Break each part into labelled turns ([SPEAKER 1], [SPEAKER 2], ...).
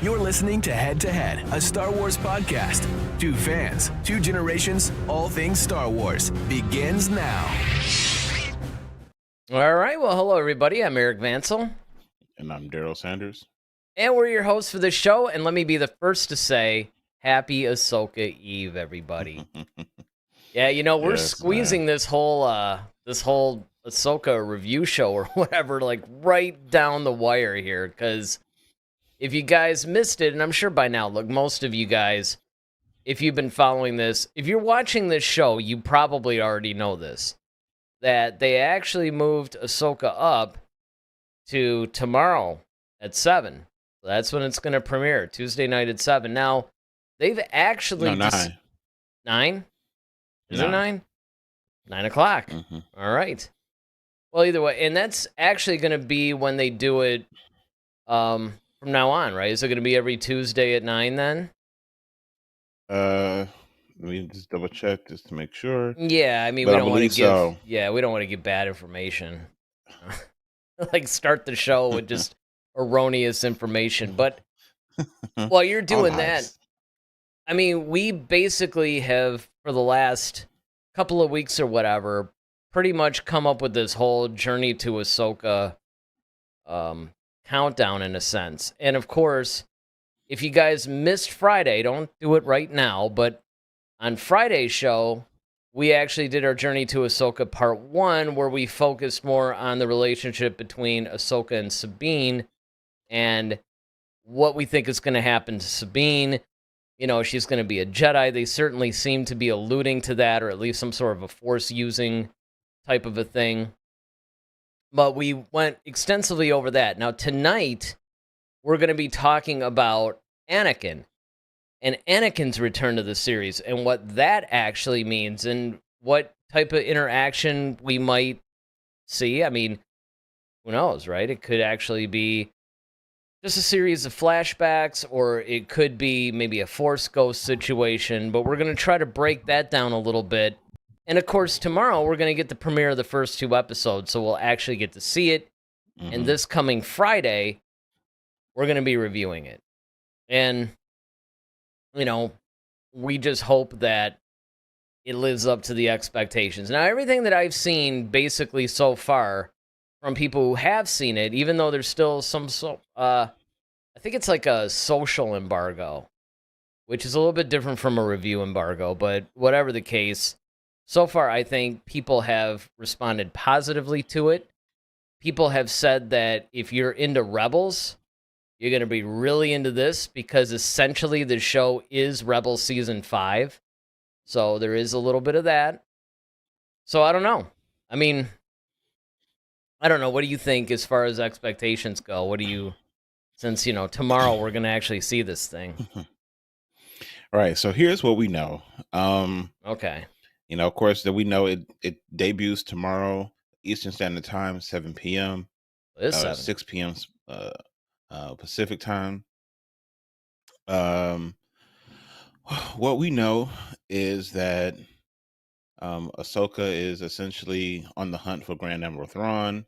[SPEAKER 1] You're listening to Head, a Star Wars podcast. Two fans, two generations, all things Star Wars begins now.
[SPEAKER 2] All right, well, hello, everybody. I'm Eric Vansel.
[SPEAKER 3] And I'm Daryl Sanders.
[SPEAKER 2] And we're your hosts for this show. And let me be the first to say, happy Ahsoka Eve, everybody. Yeah, you know, we're squeezing this whole Ahsoka review show or whatever, like right down the wire here. Because if you guys missed it, and I'm sure by now, look, most of you guys, if you've been following this, if you're watching this show, you probably already know this, that they actually moved Ahsoka up to tomorrow at 7. That's when it's going to premiere, Tuesday night at 7. Now, they've actually...
[SPEAKER 3] No, 9.
[SPEAKER 2] 9? Is it 9? 9 o'clock.
[SPEAKER 3] Mm-hmm.
[SPEAKER 2] All right. Well, either way, and that's actually going to be when they do it from now on, right? Is it going to be every Tuesday at 9 then?
[SPEAKER 3] Let me just double check just to make sure.
[SPEAKER 2] Yeah, I mean, we don't want to give... Yeah, we don't want to give bad information. Like, start the show with just erroneous information. But while you're doing that, I mean, we basically have, for the last couple of weeks or whatever, pretty much come up with this whole Journey to Ahsoka countdown, in a sense. And, of course, if you guys missed Friday, don't do it right now, but on Friday's show, we actually did our Journey to Ahsoka Part 1, where we focused more on the relationship between Ahsoka and Sabine and what we think is going to happen to Sabine. You know, she's going to be a Jedi. They certainly seem to be alluding to that, or at least some sort of a Force-using type of a thing. But we went extensively over that. Now, tonight, we're going to be talking about Anakin and Anakin's return to the series and what that actually means and what type of interaction we might see. I mean, who knows, right? It could actually be just a series of flashbacks, or it could be maybe a Force ghost situation, but we're going to try to break that down a little bit. And of course, tomorrow we're going to get the premiere of the first 2 episodes, so we'll actually get to see it. Mm-hmm. And this coming Friday, we're going to be reviewing it. And you know, we just hope that it lives up to the expectations. Now, everything that I've seen basically so far from people who have seen it, even though there's still some, I think it's like a social embargo, which is a little bit different from a review embargo, but whatever the case, so far I think people have responded positively to it. People have said that if you're into Rebels, you're going to be really into this, because essentially the show is Rebels Season 5. So there is a little bit of that. So I don't know. I mean, I don't know. What do you think as far as expectations go? What do you, since, you know, tomorrow we're going to actually see this thing.
[SPEAKER 3] All right. So here's what we know.
[SPEAKER 2] Okay.
[SPEAKER 3] You know, of course, that we know it debuts tomorrow, Eastern Standard Time, 7 p.m.
[SPEAKER 2] It is 7.
[SPEAKER 3] 6 p.m. Pacific time. What we know is that Ahsoka is essentially on the hunt for Grand Admiral Thrawn,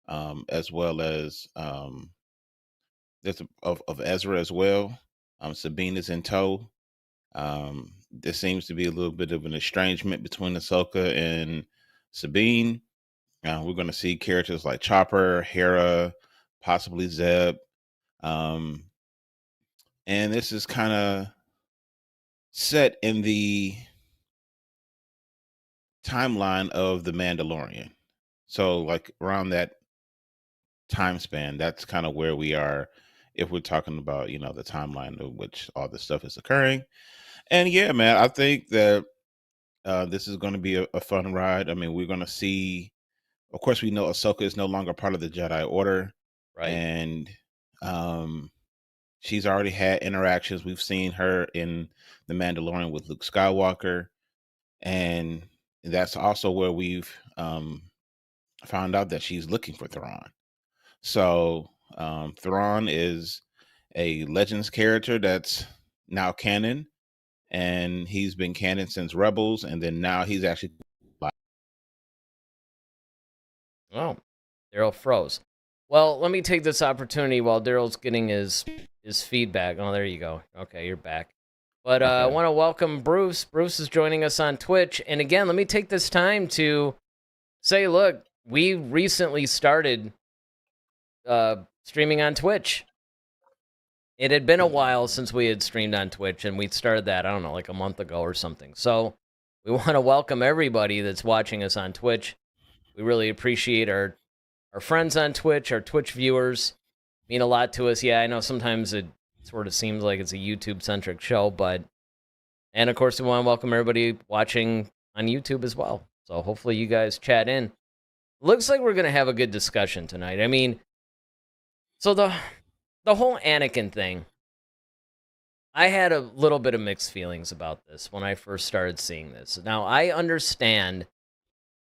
[SPEAKER 3] as well as of Ezra as well. Sabine is in tow. There seems to be a little bit of an estrangement between Ahsoka and Sabine. We're going to see characters like Chopper, Hera, possibly Zeb. And this is kind of set in the timeline of The Mandalorian. So like around that time span, that's kind of where we are if we're talking about, you know, the timeline of which all this stuff is occurring. And yeah, man, I think that this is going to be a fun ride. I mean, we're going to see, of course, we know Ahsoka is no longer part of the Jedi Order.
[SPEAKER 2] Right.
[SPEAKER 3] And she's already had interactions. We've seen her in The Mandalorian with Luke Skywalker. And that's also where we've found out that she's looking for Thrawn. So Thrawn is a Legends character that's now canon. And he's been canon since Rebels. And then now he's actually...
[SPEAKER 2] Oh, Daryl froze. Well, let me take this opportunity while Daryl's getting his is feedback. Oh, there you go. Okay, you're back. But I
[SPEAKER 3] Okay.
[SPEAKER 2] want to welcome Bruce. Bruce is joining us on Twitch. And again, let me take this time to say, look, we recently started streaming on Twitch. It had been a while since we had streamed on Twitch, and we started that, I don't know, like a month ago or something. So we want to welcome everybody that's watching us on Twitch. We really appreciate our friends on Twitch, our Twitch viewers. Mean a lot to us. Yeah, I know sometimes it sort of seems like it's a YouTube-centric show, but... And, of course, we want to welcome everybody watching on YouTube as well. So hopefully you guys chat in. Looks like we're going to have a good discussion tonight. I mean, so the whole Anakin thing, I had a little bit of mixed feelings about this when I first started seeing this. Now, I understand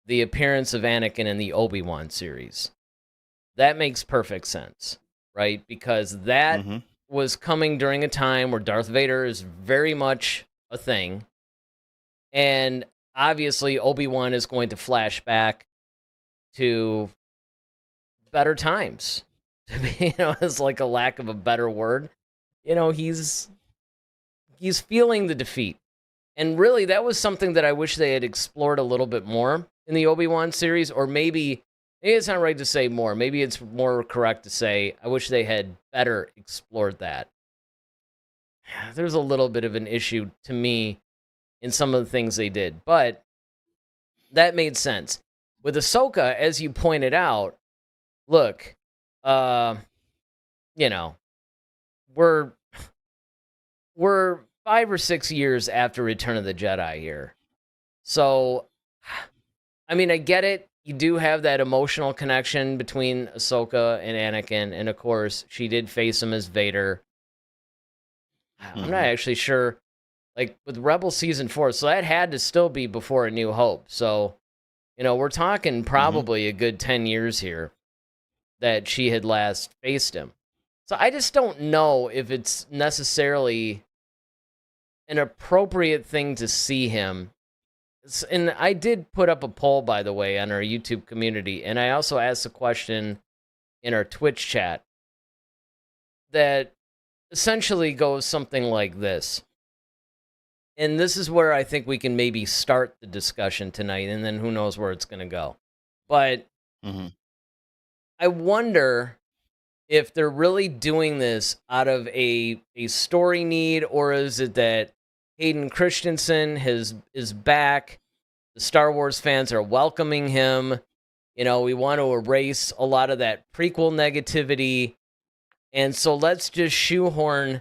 [SPEAKER 2] the appearance of Anakin in the Obi-Wan series. That makes perfect sense, right? Because that was coming during a time where Darth Vader is very much a thing. And obviously, Obi-Wan is going to flash back to better times. It's like a lack of a better word. He's feeling the defeat. And really, that was something that I wish they had explored a little bit more in the Obi-Wan series, or maybe it's not right to say more. Maybe it's more correct to say I wish they had better explored that. There's a little bit of an issue to me in some of the things they did, but that made sense. With Ahsoka, as you pointed out, look, we're 5 or 6 years after Return of the Jedi here. So, I mean, I get it. You do have that emotional connection between Ahsoka and Anakin, and of course, she did face him as Vader. I'm not actually sure, like, with Rebel Season 4, so that had to still be before A New Hope. So, we're talking probably a good 10 years here that she had last faced him. So I just don't know if it's necessarily an appropriate thing to see him. And I did put up a poll, by the way, on our YouTube community, and I also asked a question in our Twitch chat that essentially goes something like this. And this is where I think we can maybe start the discussion tonight, and then who knows where it's going to go. But I wonder if they're really doing this out of a story need, or is it that Hayden Christensen is back, the Star Wars fans are welcoming him, we want to erase a lot of that prequel negativity, and so let's just shoehorn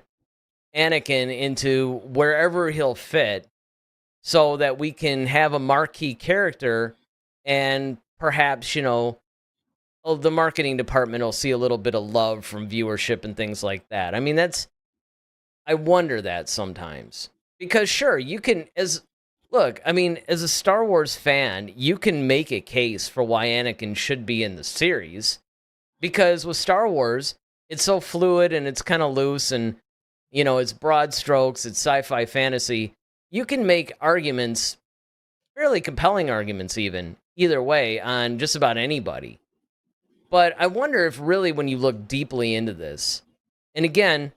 [SPEAKER 2] Anakin into wherever he'll fit so that we can have a marquee character, and perhaps, the marketing department will see a little bit of love from viewership and things like that. I mean, I wonder that sometimes. Because sure, you can, as a Star Wars fan, you can make a case for why Anakin should be in the series. Because with Star Wars, it's so fluid and it's kind of loose and, it's broad strokes, it's sci-fi fantasy. You can make arguments, fairly compelling arguments even, either way, on just about anybody. But I wonder if really when you look deeply into this, and again,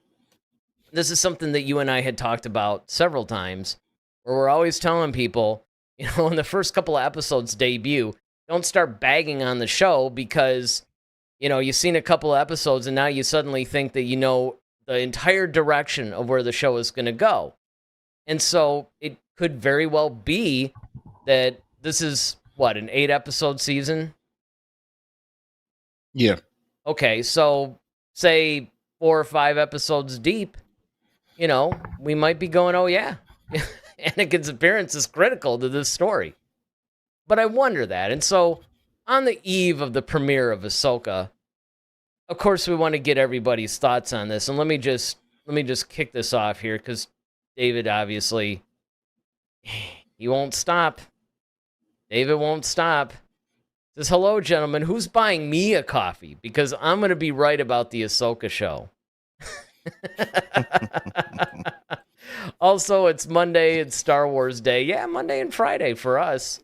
[SPEAKER 2] this is something that you and I had talked about several times, where we're always telling people, when the first couple of episodes debut, don't start bagging on the show because, you've seen a couple of episodes and now you suddenly think that you know the entire direction of where the show is going to go. And so it could very well be that this is, an 8-episode season?
[SPEAKER 3] Yeah.
[SPEAKER 2] Okay, so say 4 or 5 episodes deep, we might be going, oh yeah, Anakin's appearance is critical to this story. But I wonder that. And so on the eve of the premiere of Ahsoka, of course we want to get everybody's thoughts on this. And let me just kick this off here, because David, obviously, he won't stop. David won't stop. Says, hello, gentlemen. Who's buying me a coffee? Because I'm going to be right about the Ahsoka show. Also, it's Monday. It's Star Wars Day. Yeah, Monday and Friday for us.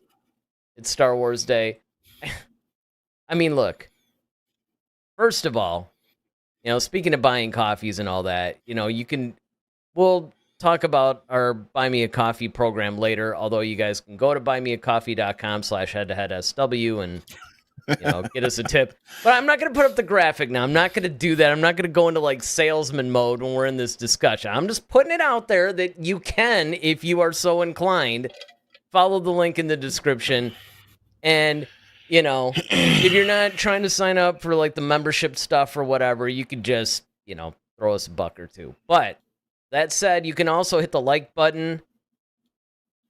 [SPEAKER 2] It's Star Wars Day. I mean, look. First of all, Speaking of buying coffees and all that, we'll talk about our Buy Me a Coffee program later, although you guys can go to buymeacoffee.com/head-to-head-SW and, get us a tip. But I'm not going to put up the graphic now. I'm not going to do that. I'm not going to go into like salesman mode when we're in this discussion. I'm just putting it out there that you can, if you are so inclined, follow the link in the description. And, if you're not trying to sign up for like the membership stuff or whatever, you could just, throw us a buck or two. But that said, you can also hit the like button.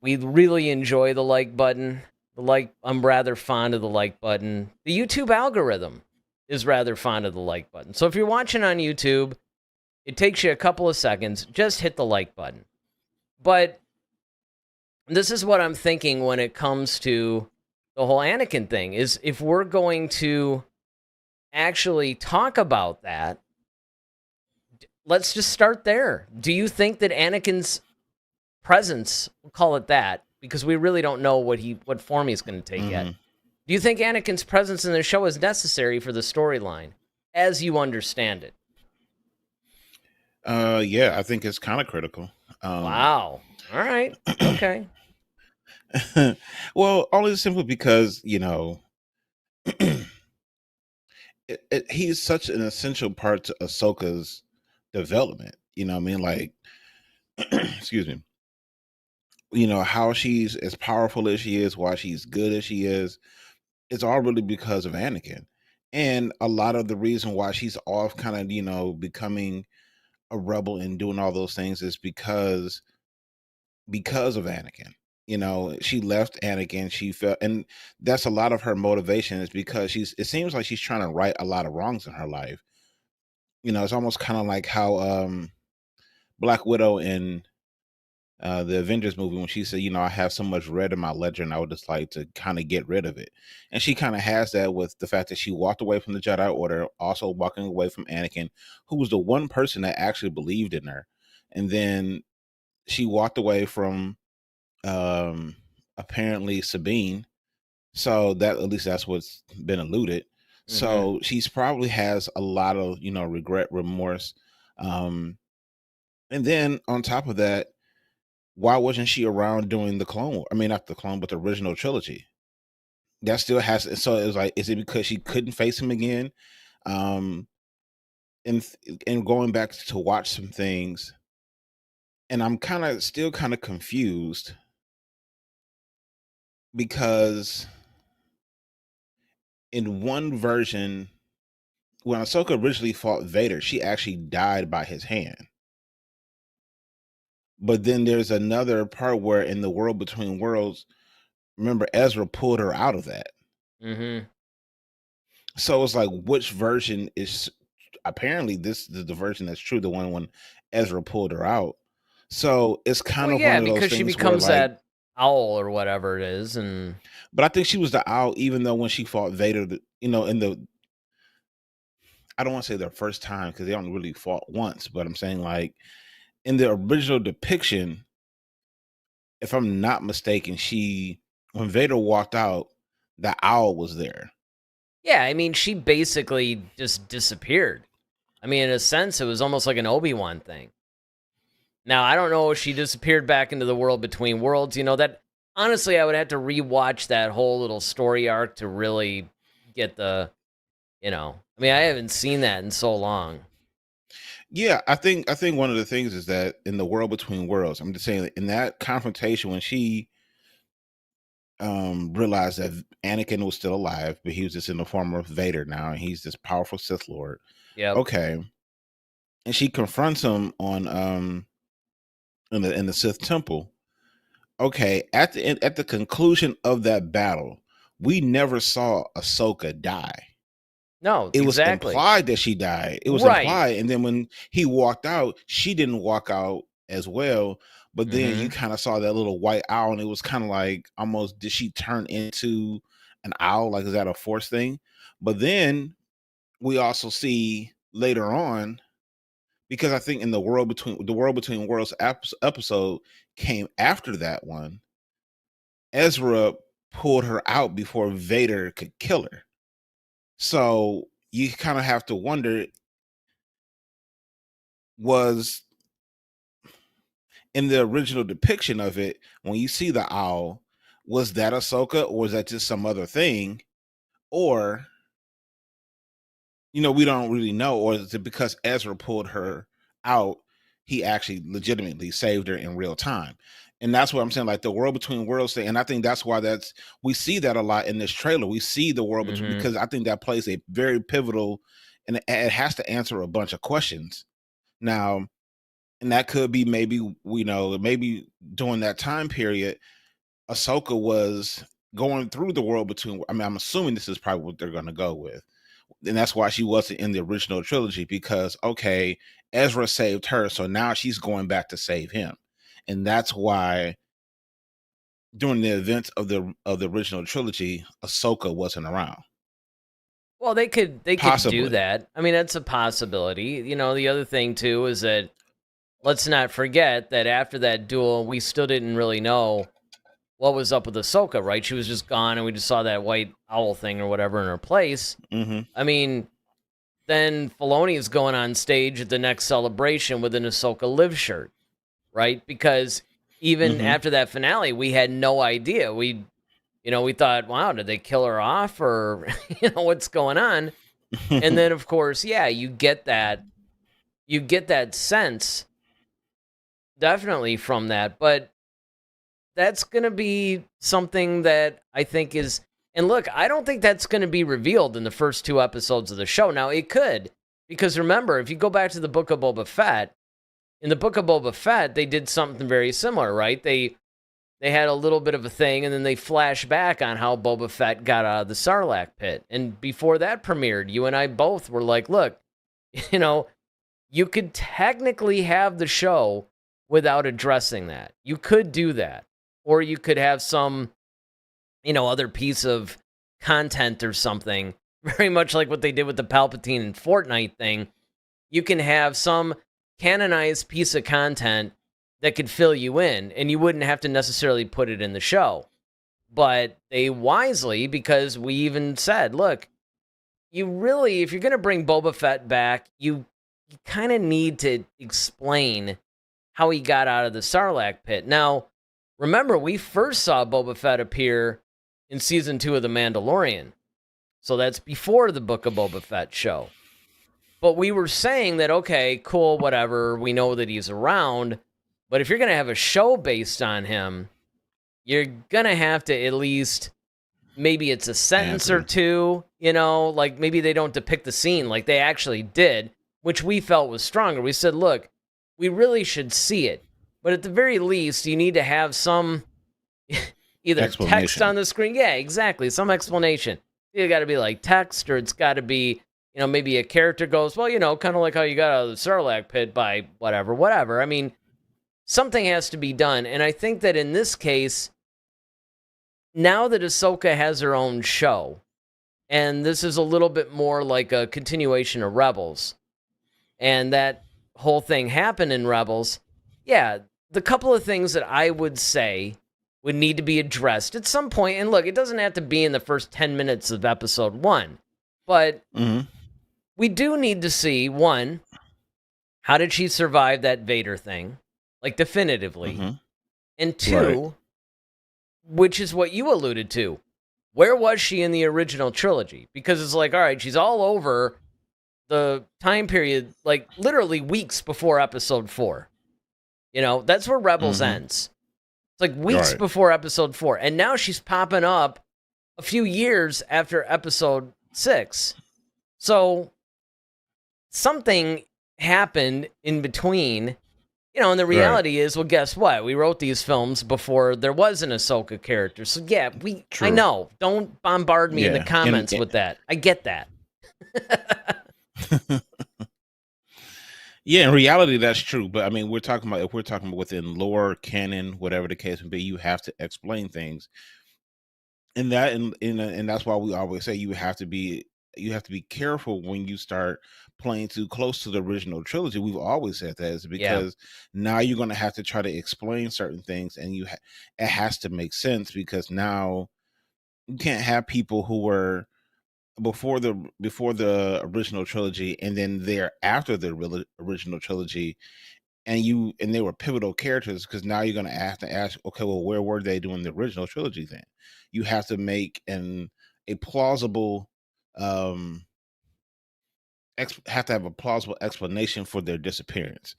[SPEAKER 2] We really enjoy the like button. I'm rather fond of the like button. The YouTube algorithm is rather fond of the like button. So if you're watching on YouTube, it takes you a couple of seconds. Just hit the like button. But this is what I'm thinking when it comes to the whole Anakin thing, is if we're going to actually talk about that, let's just start there. Do you think that Anakin's presence, we'll call it that, because we really don't know what form he's going to take yet. Do you think Anakin's presence in the show is necessary for the storyline, as you understand it?
[SPEAKER 3] Yeah, I think it's kind of critical.
[SPEAKER 2] Wow. All right. Okay.
[SPEAKER 3] Well, only simply because he's such an essential part to Ahsoka's development. You know what I mean? Like, excuse me. How she's as powerful as she is, why she's good as she is, it's all really because of Anakin. And a lot of the reason why she's off kind of, becoming a rebel and doing all those things is because of Anakin. She left Anakin, she felt, and that's a lot of her motivation, is because it seems like she's trying to right a lot of wrongs in her life. It's almost kind of like how Black Widow in the Avengers movie, when she said, I have so much red in my ledger and I would just like to kind of get rid of it. And she kind of has that with the fact that she walked away from the Jedi Order, also walking away from Anakin, who was the one person that actually believed in her. And then she walked away from apparently Sabine. So that, at least that's what's been alluded. So she's probably has a lot of, regret, remorse. And then on top of that, why wasn't she around during the Clone War? I mean, not the Clone, but the original trilogy. That still has. So it was like, is it because she couldn't face him again? And going back to watch some things, and I'm still kind of confused, because in one version, when Ahsoka originally fought Vader, she actually died by his hand. But then there's another part where in the World Between Worlds, remember, Ezra pulled her out of that. So it's like, which version is, apparently this is the version that's true, the one when Ezra pulled her out. So it's kind of one of those
[SPEAKER 2] because
[SPEAKER 3] things
[SPEAKER 2] she becomes
[SPEAKER 3] where, like,
[SPEAKER 2] that owl or whatever it is,
[SPEAKER 3] but I think she was the owl, even though when she fought Vader, in the, I don't want to say their first time because they don't really fought once, but I'm saying, like, in the original depiction, if I'm not mistaken, when Vader walked out, the owl was there.
[SPEAKER 2] Yeah, I mean, she basically just disappeared. I mean, in a sense, it was almost like an Obi-Wan thing. Now, I don't know if she disappeared back into the World Between Worlds. That, honestly, I would have to rewatch that whole little story arc to really get the, I mean, I haven't seen that in so long.
[SPEAKER 3] Yeah, I think one of the things is that in the World Between Worlds, I'm just saying, in that confrontation when she realized that Anakin was still alive, but he was just in the form of Vader now, and he's this powerful Sith Lord.
[SPEAKER 2] Yeah.
[SPEAKER 3] Okay. And she confronts him on in the Sith Temple. Okay, at the conclusion of that battle, we never saw Ahsoka die.
[SPEAKER 2] No,
[SPEAKER 3] It was
[SPEAKER 2] exactly.
[SPEAKER 3] implied that she died. It was
[SPEAKER 2] Right.
[SPEAKER 3] implied, and then when he walked out, she didn't walk out as well. But then you kind of saw that little white owl, and it was kind of like, almost, did she turn into an owl? Like, is that a Force thing? But then we also see later on, because I think in the World Between Worlds episode came after that one, Ezra pulled her out before Vader could kill her. So you kind of have to wonder, was in the original depiction of it, when you see the owl, was that Ahsoka or was that just some other thing? Or, we don't really know. Or is it because Ezra pulled her out, he actually legitimately saved her in real time? And that's what I'm saying, like the world between worlds thing. And I think that's why we see that a lot in this trailer. We see the world between, because I think that plays a very pivotal, and it has to answer a bunch of questions. Now, and that could be maybe, maybe during that time period, Ahsoka was going through the world between. I mean, I'm assuming this is probably what they're going to go with, and that's why she wasn't in the original trilogy, because okay, Ezra saved her, so now she's going back to save him, and that's why during the events of the original trilogy, Ahsoka wasn't around.
[SPEAKER 2] Well, they could do
[SPEAKER 3] Possibly.
[SPEAKER 2] that. I mean, that's a possibility. The other thing too is that let's not forget that after that duel, we still didn't really know what was up with Ahsoka, right? She was just gone, and we just saw that white owl thing or whatever in her place. I mean, then Filoni is going on stage at the next celebration with an Ahsoka Live shirt, right? Because even after that finale, we had no idea. We thought, wow, did they kill her off, or what's going on? And then, of course, yeah, you get that sense definitely from that, but that's going to be something that I think is, and look, I don't think that's going to be revealed in the first 2 episodes of the show. Now, it could, because remember, if you go back to the Book of Boba Fett, in the Book of Boba Fett, they did something very similar, right? They had a little bit of a thing, and then they flash back on how Boba Fett got out of the Sarlacc pit. And before that premiered, you and I both were like, look, you could technically have the show without addressing that. You could do that. Or you could have some, other piece of content or something, very much like what they did with the Palpatine and Fortnite thing. You can have some canonized piece of content that could fill you in, and you wouldn't have to necessarily put it in the show. But they wisely, because we even said, look, you really, if you're going to bring Boba Fett back, you kind of need to explain how he got out of the Sarlacc pit. Now, remember, we first saw Boba Fett appear in season 2 of The Mandalorian. So that's before the Book of Boba Fett show. But we were saying that, okay, cool, whatever, we know that he's around, but if you're going to have a show based on him, you're going to have to at least, maybe it's a sentence or two, like maybe they don't depict the scene like they actually did, which we felt was stronger. We said, look, we really should see it, but at the very least, you need to have some either text on the screen. Yeah, exactly, some explanation. It got to be like text, or it's got to be, maybe a character goes, well, kind of like how you got out of the Sarlacc pit by whatever. I mean, something has to be done, and I think that in this case, now that Ahsoka has her own show, and this is a little bit more like a continuation of Rebels, and that whole thing happened in Rebels, yeah, the couple of things that I would say would need to be addressed at some point, and look, it doesn't have to be in the first 10 minutes of episode 1, but we do need to see, one, how did she survive that Vader thing, like definitively, and two, which is what you alluded to, where was she in the original trilogy? Because it's like, all right, she's all over the time period, like literally weeks before episode 4. That's where Rebels ends. It's like weeks before episode 4. And now she's popping up a few years after episode 6. So something happened in between, and the reality is, well, guess what? We wrote these films before there was an Ahsoka character. So yeah, I know. Don't bombard me in the comments with that. I get that.
[SPEAKER 3] Yeah, in reality, that's true. But I mean, if we're talking about within lore, canon, whatever the case may be, you have to explain things, and that's why we always say you have to be careful when you start playing too close to the original trilogy. We've always said that is because now you're going to have to try to explain certain things, and it has to make sense, because now you can't have people who were before the original trilogy, and then there after the original trilogy, and they were pivotal characters, because now you're going to have to ask, okay, well, where were they during the original trilogy? Then you have to make a plausible have to have a plausible explanation for their disappearance.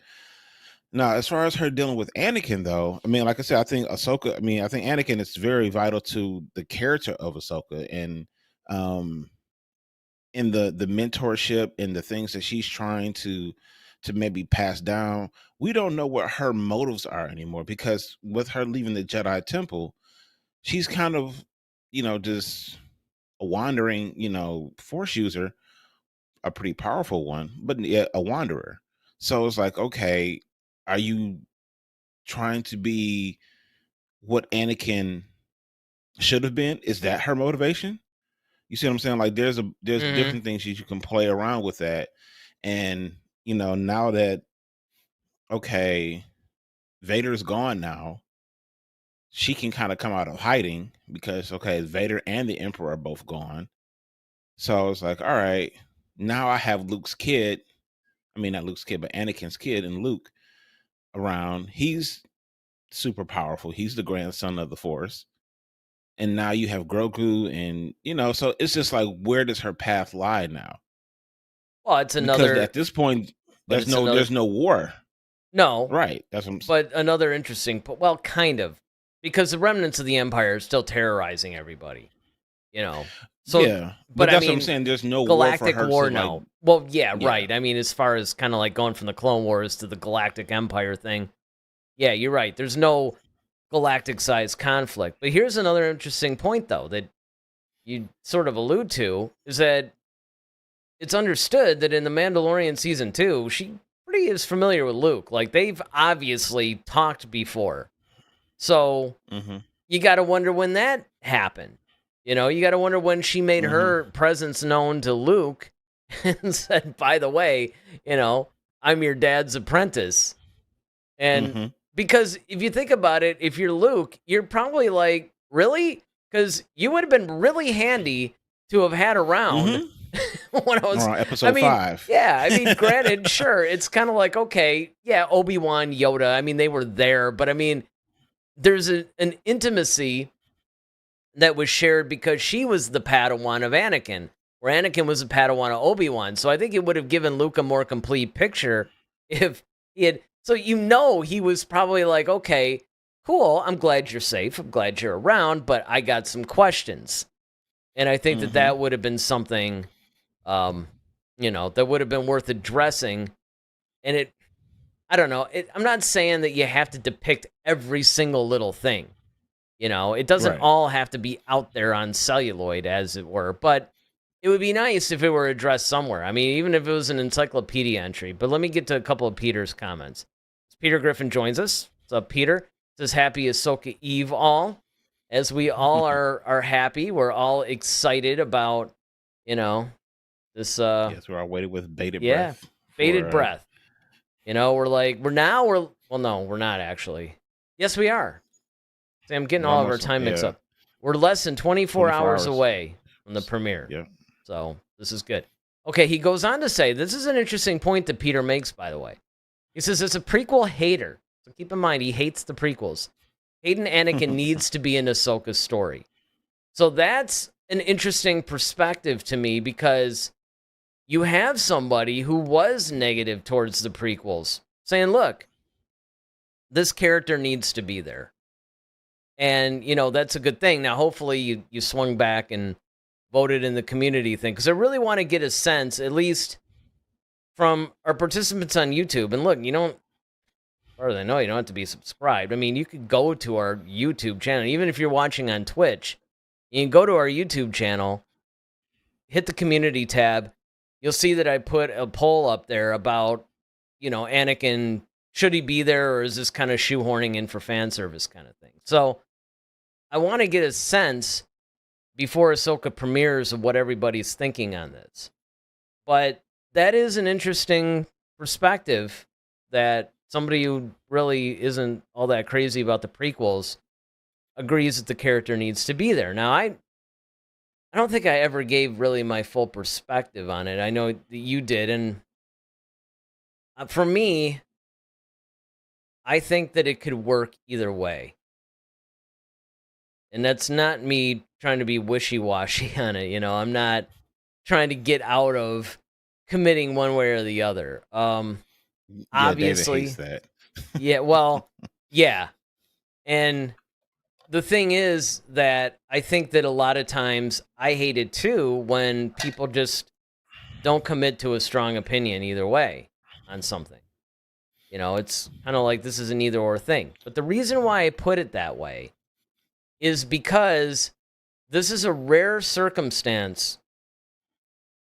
[SPEAKER 3] Now, as far as her dealing with Anakin, though, I mean, like I said, I think Ahsoka. I mean, I think Anakin is very vital to the character of Ahsoka, and in the mentorship and the things that she's trying to maybe pass down. We don't know what her motives are anymore, because with her leaving the Jedi Temple, she's kind of, just a wandering, Force user, a pretty powerful one, but yet a wanderer. So it's like, okay, are you trying to be what Anakin should have been? Is that her motivation? You see what I'm saying? Like there's
[SPEAKER 2] Hmm.
[SPEAKER 3] different things you can play around with that. And now that, okay, Vader's gone now, she can kind of come out of hiding, because okay, Vader and the Emperor are both gone. So it's like, all right, now I have Luke's kid. I mean, not Luke's kid, but Anakin's kid, and Luke around. He's super powerful. He's the grandson of the Force. And now you have Grogu, and so it's just like, where does her path lie now?
[SPEAKER 2] Well, it's
[SPEAKER 3] Because
[SPEAKER 2] another,
[SPEAKER 3] at this point,
[SPEAKER 2] but
[SPEAKER 3] there's
[SPEAKER 2] it's
[SPEAKER 3] no
[SPEAKER 2] another.
[SPEAKER 3] there's no war,
[SPEAKER 2] No,
[SPEAKER 3] right? That's what
[SPEAKER 2] but another interesting. Well, kind of, because the remnants of the Empire are still terrorizing everybody. You know, so,
[SPEAKER 3] yeah. But
[SPEAKER 2] but I
[SPEAKER 3] that's what I'm
[SPEAKER 2] mean,
[SPEAKER 3] saying. There's no war for
[SPEAKER 2] Galactic
[SPEAKER 3] her to,
[SPEAKER 2] War,
[SPEAKER 3] like,
[SPEAKER 2] no. Well, yeah,
[SPEAKER 3] yeah.
[SPEAKER 2] right. I mean, as far as kind of like going from the Clone Wars to the Galactic Empire thing, yeah, you're right. There's no galactic-sized conflict. But here's another interesting point, though, that you sort of allude to, is that it's understood that in The Mandalorian Season 2, she pretty is familiar with Luke. Like, they've obviously talked before. So
[SPEAKER 3] Mm-hmm.
[SPEAKER 2] you got to wonder when that happened. You got to wonder when she made
[SPEAKER 3] Mm-hmm.
[SPEAKER 2] her presence known to Luke and said, by the way, I'm your dad's apprentice. And
[SPEAKER 3] Mm-hmm.
[SPEAKER 2] because if you think about it, if you're Luke, you're probably like, really? Because you would have been really handy to have had around
[SPEAKER 3] Mm-hmm.
[SPEAKER 2] when I was,
[SPEAKER 3] Around
[SPEAKER 2] I
[SPEAKER 3] episode
[SPEAKER 2] mean,
[SPEAKER 3] 5.
[SPEAKER 2] yeah, I mean, granted, sure, it's kind of like, okay, yeah, Obi-Wan, Yoda, I mean, they were there, but I mean, there's an intimacy that was shared because she was the Padawan of Anakin, where Anakin was the Padawan of Obi-Wan. So I think it would have given Luke a more complete picture if he had. So he was probably like, okay, cool, I'm glad you're safe, I'm glad you're around, but I got some questions. And I think that
[SPEAKER 3] Mm-hmm.
[SPEAKER 2] that would have been something, um, that would have been worth addressing. And I don't know, I'm not saying that you have to depict every single little thing. It doesn't
[SPEAKER 3] Right.
[SPEAKER 2] all have to be out there on celluloid, as it were, but it would be nice if it were addressed somewhere. I mean, even if it was an encyclopedia entry. But let me get to a couple of Peter's comments. Peter Griffin joins us. What's up, Peter? Says happy Ahsoka Eve all. As we all are happy, we're all excited about, this
[SPEAKER 3] Yes, we're all waiting with bated
[SPEAKER 2] yeah,
[SPEAKER 3] breath
[SPEAKER 2] bated
[SPEAKER 3] for
[SPEAKER 2] breath. We're no, we're not actually. Yes, we are. See, I'm getting
[SPEAKER 3] we're
[SPEAKER 2] all of our
[SPEAKER 3] almost,
[SPEAKER 2] time mixed
[SPEAKER 3] yeah,
[SPEAKER 2] up. We're less than 24
[SPEAKER 3] 24
[SPEAKER 2] hours
[SPEAKER 3] hours.
[SPEAKER 2] away from the premiere.
[SPEAKER 3] Yeah.
[SPEAKER 2] So this is good. Okay, he goes on to say, this is an interesting point that Peter makes, by the way. He says it's a prequel hater. So keep in mind, he hates the prequels. Hayden Anakin needs to be in Ahsoka's story. So that's an interesting perspective to me, because you have somebody who was negative towards the prequels saying, look, this character needs to be there. And, that's a good thing. Now, hopefully you swung back and voted in the community thing, because I really want to get a sense, at least from our participants on YouTube. And look, as far as I know, you don't have to be subscribed. I mean, you could go to our YouTube channel. Even if you're watching on Twitch, you can go to our YouTube channel, hit the community tab. You'll see that I put a poll up there about, Anakin, should he be there, or is this kind of shoehorning in for fan service kind of thing? So I want to get a sense before Ahsoka premieres of what everybody's thinking on this. But that is an interesting perspective, that somebody who really isn't all that crazy about the prequels agrees that the character needs to be there. Now, I don't think I ever gave really my full perspective on it. I know that you did, and for me, I think that it could work either way. And that's not me trying to be wishy-washy on it, I'm not trying to get out of committing one way or the other.
[SPEAKER 3] Yeah, David
[SPEAKER 2] Obviously,
[SPEAKER 3] hates that.
[SPEAKER 2] yeah, well, yeah. And the thing is that I think that a lot of times I hate it too when people just don't commit to a strong opinion either way on something. It's kind of like this is an either or thing. But the reason why I put it that way is because this is a rare circumstance,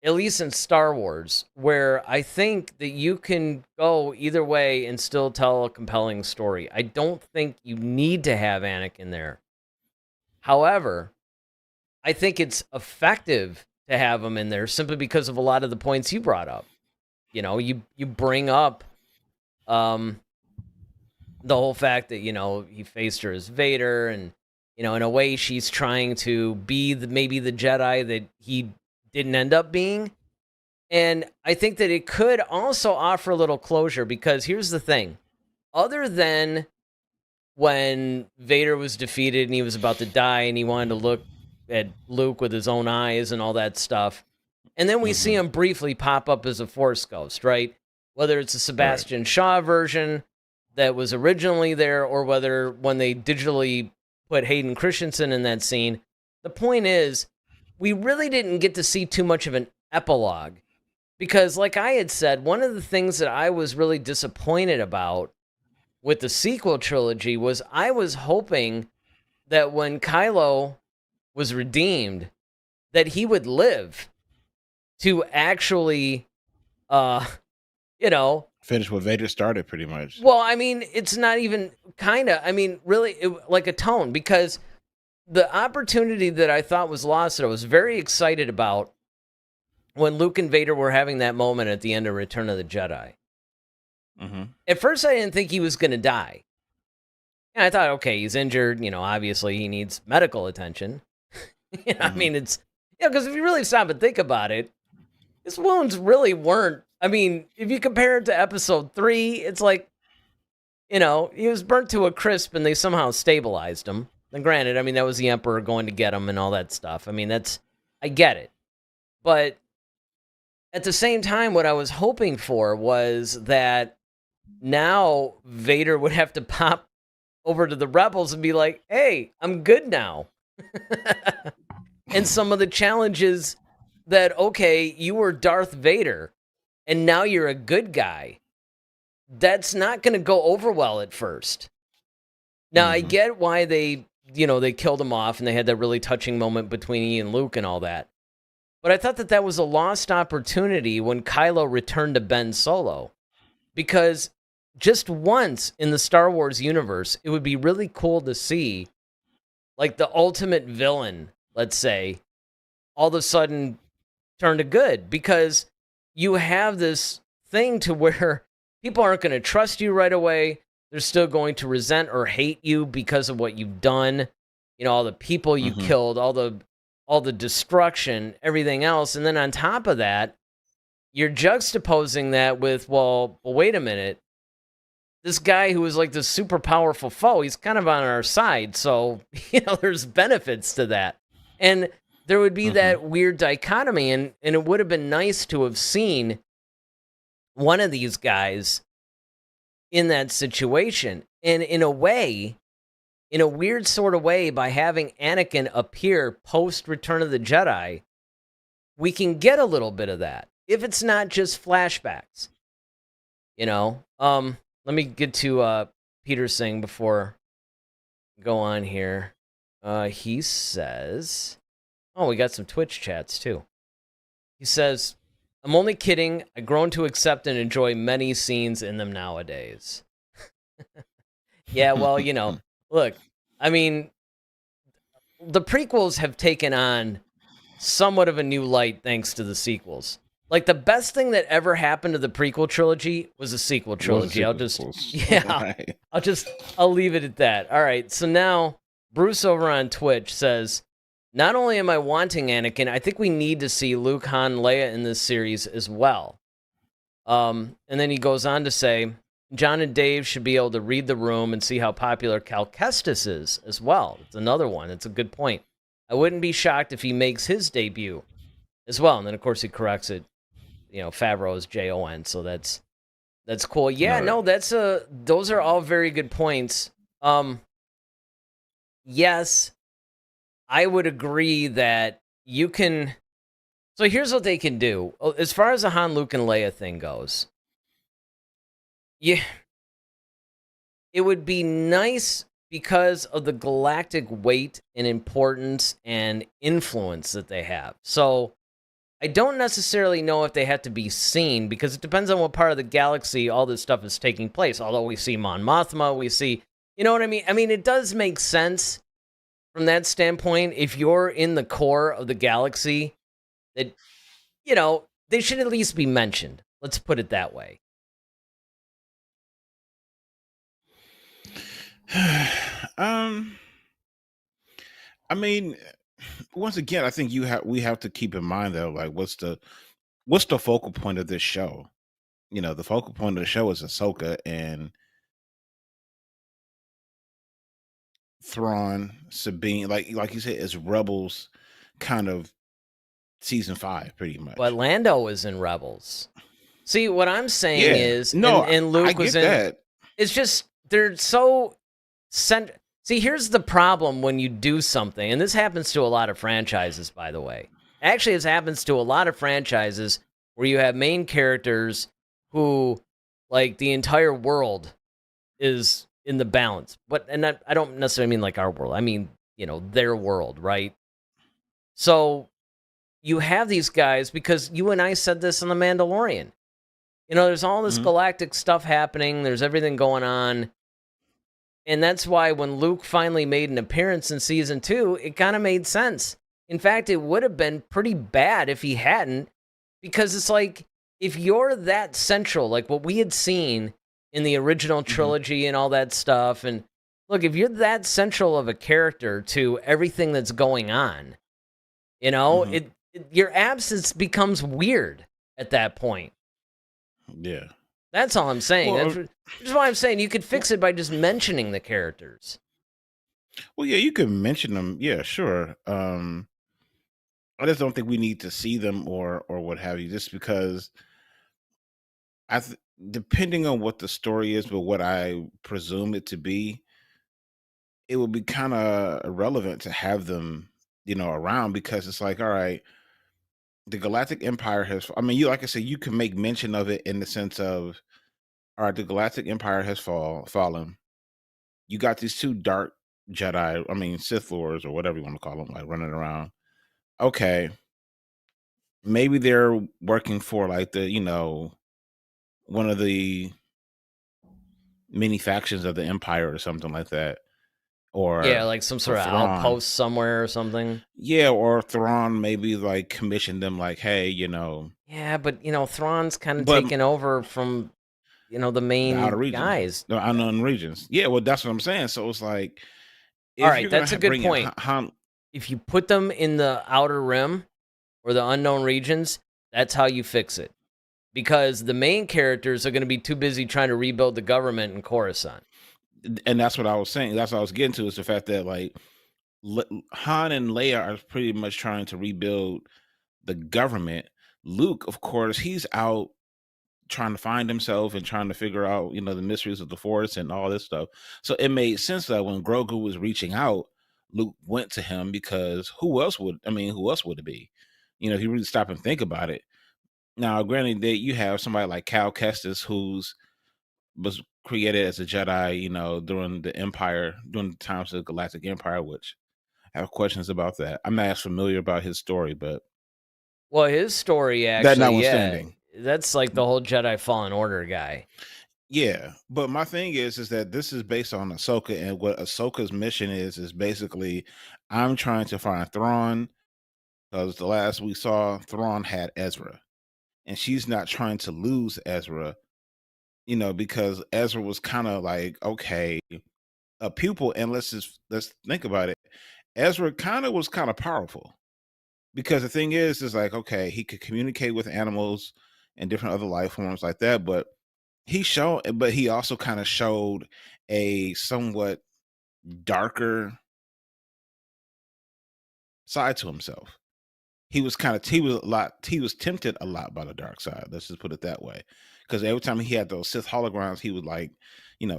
[SPEAKER 2] at least in Star Wars, where I think that you can go either way and still tell a compelling story. I don't think you need to have Anakin there. However, I think it's effective to have him in there simply because of a lot of the points you brought up. You bring up the whole fact that, he faced her as Vader, and, in a way she's trying to be maybe the Jedi that he didn't end up being. And I think that it could also offer a little closure, because here's the thing. Other than when Vader was defeated and he was about to die and he wanted to look at Luke with his own eyes and all that stuff, and then we see him briefly pop up as a Force ghost, right? Whether it's a Sebastian Shaw version that was originally there, or whether when they digitally put Hayden Christensen in that scene, the point is, we really didn't get to see too much of an epilogue. Because like I had said, one of the things that I was really disappointed about with the sequel trilogy was I was hoping that when Kylo was redeemed, that he would live to actually,
[SPEAKER 3] Finish what Vader started, pretty much.
[SPEAKER 2] Well, I mean, it's not even really like a tone, because the opportunity that I thought was lost that I was very excited about when Luke and Vader were having that moment at the end of Return of the Jedi.
[SPEAKER 3] Mm-hmm.
[SPEAKER 2] At first, I didn't think he was going to die. And I thought, okay, he's injured. Obviously he needs medical attention. I mean, it's, because if you really stop and think about it, his wounds really weren't. I mean, if you compare it to Episode 3, it's like, he was burnt to a crisp and they somehow stabilized him. And granted, I mean, that was the Emperor going to get him and all that stuff. I mean, I get it. But at the same time, what I was hoping for was that now Vader would have to pop over to the rebels and be like, hey, I'm good now. And some of the challenges that, okay, you were Darth Vader and now you're a good guy, that's not going to go over well at first. Now, I get why they killed him off and they had that really touching moment between he and Luke and all that. But I thought that was a lost opportunity when Kylo returned to Ben Solo. Because just once in the Star Wars universe, it would be really cool to see, like, the ultimate villain, let's say, all of a sudden turn to good. Because you have this thing to where people aren't going to trust you right away. They're still going to resent or hate you because of what you've done. All the people you killed, all the destruction, everything else. And then on top of that, you're juxtaposing that with, well, wait a minute. This guy who was like this super powerful foe, he's kind of on our side. So, there's benefits to that. And there would be that weird dichotomy. And it would have been nice to have seen one of these guys in that situation. And in a way, in a weird sort of way, by having Anakin appear post Return of the Jedi, we can get a little bit of that. If it's not just flashbacks. Let me get to Peter's thing before I go on here. He says, we got some Twitch chats too. He says, I'm only kidding. I've grown to accept and enjoy many scenes in them nowadays. Yeah, well, look, I mean, the prequels have taken on somewhat of a new light thanks to the sequels. Like, the best thing that ever happened to the prequel trilogy was a sequel trilogy. I'll leave it at that. All right, so now Bruce over on Twitch says, Not only am I wanting Anakin, I think we need to see Luke, Han, Leia in this series as well. And then he goes on to say, John and Dave should be able to read the room and see how popular Cal Kestis is as well. It's another one. It's a good point. I wouldn't be shocked if he makes his debut as well. And then, of course, he corrects it. Favreau is Jon, so that's cool. Yeah, no, those are all very good points. Yes, I would agree that you can. So here's what they can do. As far as the Han, Luke, and Leia thing goes, yeah, it would be nice because of the galactic weight and importance and influence that they have. So I don't necessarily know if they have to be seen because it depends on what part of the galaxy all this stuff is taking place. Although we see Mon Mothma, we see, you know what I mean? I mean, it does make sense from that standpoint. If you're in the core of the galaxy, that, they should at least be mentioned. Let's put it that way.
[SPEAKER 3] I mean, once again, I think we have to keep in mind though, like what's the focal point of this show? The focal point of the show is Ahsoka and Thrawn, Sabine, like you said, is Rebels, kind of season 5, pretty much.
[SPEAKER 2] But Lando was in Rebels. See, what I'm saying is,
[SPEAKER 3] no,
[SPEAKER 2] and Luke
[SPEAKER 3] I get
[SPEAKER 2] was in.
[SPEAKER 3] That.
[SPEAKER 2] It's just they're so See, here's the problem when you do something, and this happens to a lot of franchises, by the way. Actually, it happens to a lot of franchises where you have main characters who, like, the entire world is in the balance. I don't necessarily mean like our world. I mean, their world, right? So you have these guys, because you and I said this on The Mandalorian. There's all this galactic stuff happening. There's everything going on. And that's why when Luke finally made an appearance in season 2, it kind of made sense. In fact, it would have been pretty bad if he hadn't, because it's like, if you're that central, like what we had seen in the original trilogy and all that stuff, and look, if you're that central of a character to everything that's going on, your absence becomes weird at that point.
[SPEAKER 3] Yeah.
[SPEAKER 2] That's all I'm saying. That's why I'm saying you could fix it by just mentioning the characters.
[SPEAKER 3] Well, yeah, you can mention them. Yeah, sure. I just don't think we need to see them or what have you, just because depending on what the story is, but what I presume it to be, it would be kind of irrelevant to have them, around, because it's like, all right, the Galactic Empire has. I mean, like I said, you can make mention of it in the sense of, all right, the Galactic Empire has fallen. You got these 2 dark Jedi, I mean Sith Lords or whatever you want to call them, like running around. Okay, maybe they're working for like the one of the many factions of the Empire or something like that. Or
[SPEAKER 2] yeah, like some sort of outpost somewhere or something.
[SPEAKER 3] Yeah, or Thrawn maybe like commissioned them, like, hey,
[SPEAKER 2] Yeah, but Thrawn's kind of taken over from the main
[SPEAKER 3] the outer regions,
[SPEAKER 2] guys,
[SPEAKER 3] the unknown regions. Yeah, well, that's what I'm saying. So it's like,
[SPEAKER 2] all right, that's a good point.
[SPEAKER 3] Han,
[SPEAKER 2] if you put them in the outer rim or the unknown regions, that's how you fix it, because the main characters are going to be too busy trying to rebuild the government in Coruscant.
[SPEAKER 3] And that's what I was saying. That's what I was getting to, is the fact that, like, Han and Leia are pretty much trying to rebuild the government. Luke, of course, he's out trying to find himself and trying to figure out, the mysteries of the Force and all this stuff. So it made sense that when Grogu was reaching out, Luke went to him, because who else would it be? If you really stop and think about it. Now, granted, that you have somebody like Cal Kestis, was created as a Jedi, during the times of the Galactic Empire, which I have questions about that. I'm not as familiar about his story, but
[SPEAKER 2] his story actually,
[SPEAKER 3] that notwithstanding,
[SPEAKER 2] that's like the whole Jedi Fallen Order guy.
[SPEAKER 3] Yeah, but my thing is that this is based on Ahsoka, and what Ahsoka's mission is basically, I'm trying to find Thrawn, because the last we saw, Thrawn had Ezra, and she's not trying to lose Ezra. Because Ezra was kind of like, okay, a pupil, and let's think about it. Ezra was kind of powerful, because the thing is like, okay, he could communicate with animals and different other life forms like that, but he also kind of showed a somewhat darker side to himself. He was tempted a lot by the dark side. Let's just put it that way. Because every time he had those Sith holograms, he would like,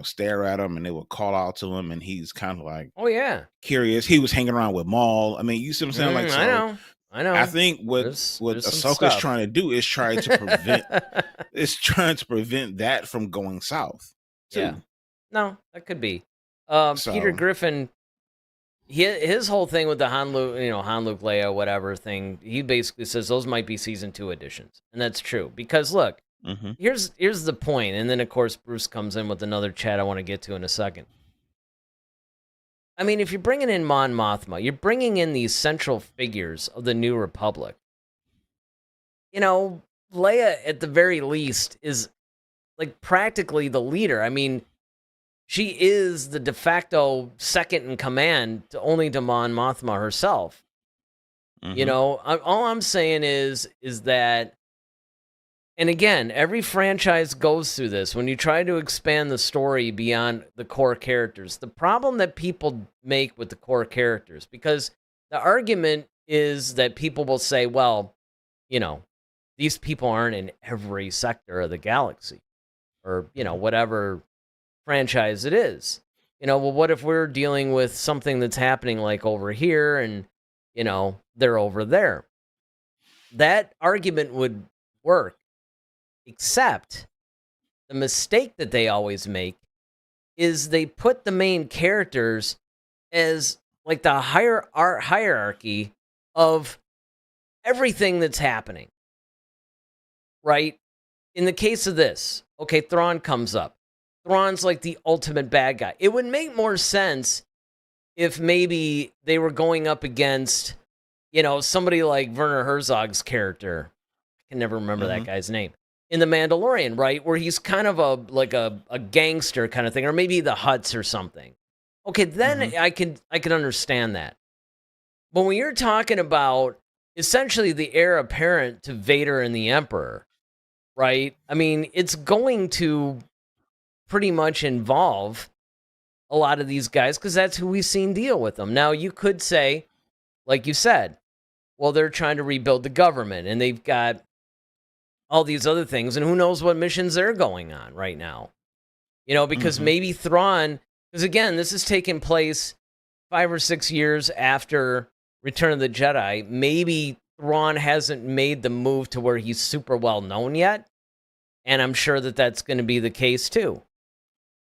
[SPEAKER 3] stare at them and they would call out to him, and he's kind of like,
[SPEAKER 2] oh yeah,
[SPEAKER 3] curious. He was hanging around with Maul. I mean, you see what I'm saying? Like, so
[SPEAKER 2] I know.
[SPEAKER 3] I think what Ahsoka's trying to do is trying to prevent that from going south too.
[SPEAKER 2] Yeah. No, that could be. Peter Griffin, his whole thing with the Han Luke Leia whatever thing, he basically says those might be season 2 editions, and that's true because look, here's the point, and then of course Bruce comes in with another chat I want to get to in a second. I mean, if you're bringing in Mon Mothma, you're bringing in these central figures of the New Republic. Leia, at the very least, is like practically the leader. I mean, she is the de facto second in command to Mon Mothma herself. All I'm saying is that, and again, every franchise goes through this. When you try to expand the story beyond the core characters, the problem that people make with the core characters, because the argument is that people will say, well, these people aren't in every sector of the galaxy, or, whatever franchise it is. Well, what if we're dealing with something that's happening like over here and, they're over there? That argument would work. Except the mistake that they always make is they put the main characters as like the hierarchy of everything that's happening. Right? In the case of this, okay, Thrawn comes up. Thrawn's like the ultimate bad guy. It would make more sense if maybe they were going up against, somebody like Werner Herzog's character. I can never remember that guy's name. In The Mandalorian, right? Where he's kind of a gangster kind of thing, or maybe the Hutts or something. Okay, then I can understand that. But when you're talking about essentially the heir apparent to Vader and the Emperor, right? I mean, it's going to pretty much involve a lot of these guys because that's who we've seen deal with them. Now, you could say, like you said, well, they're trying to rebuild the government and they've got all these other things, and who knows what missions they're going on right now. Because maybe Thrawn, because again, this is taking place 5 or 6 years after Return of the Jedi. Maybe Thrawn hasn't made the move to where he's super well known yet, and I'm sure that that's going to be the case too.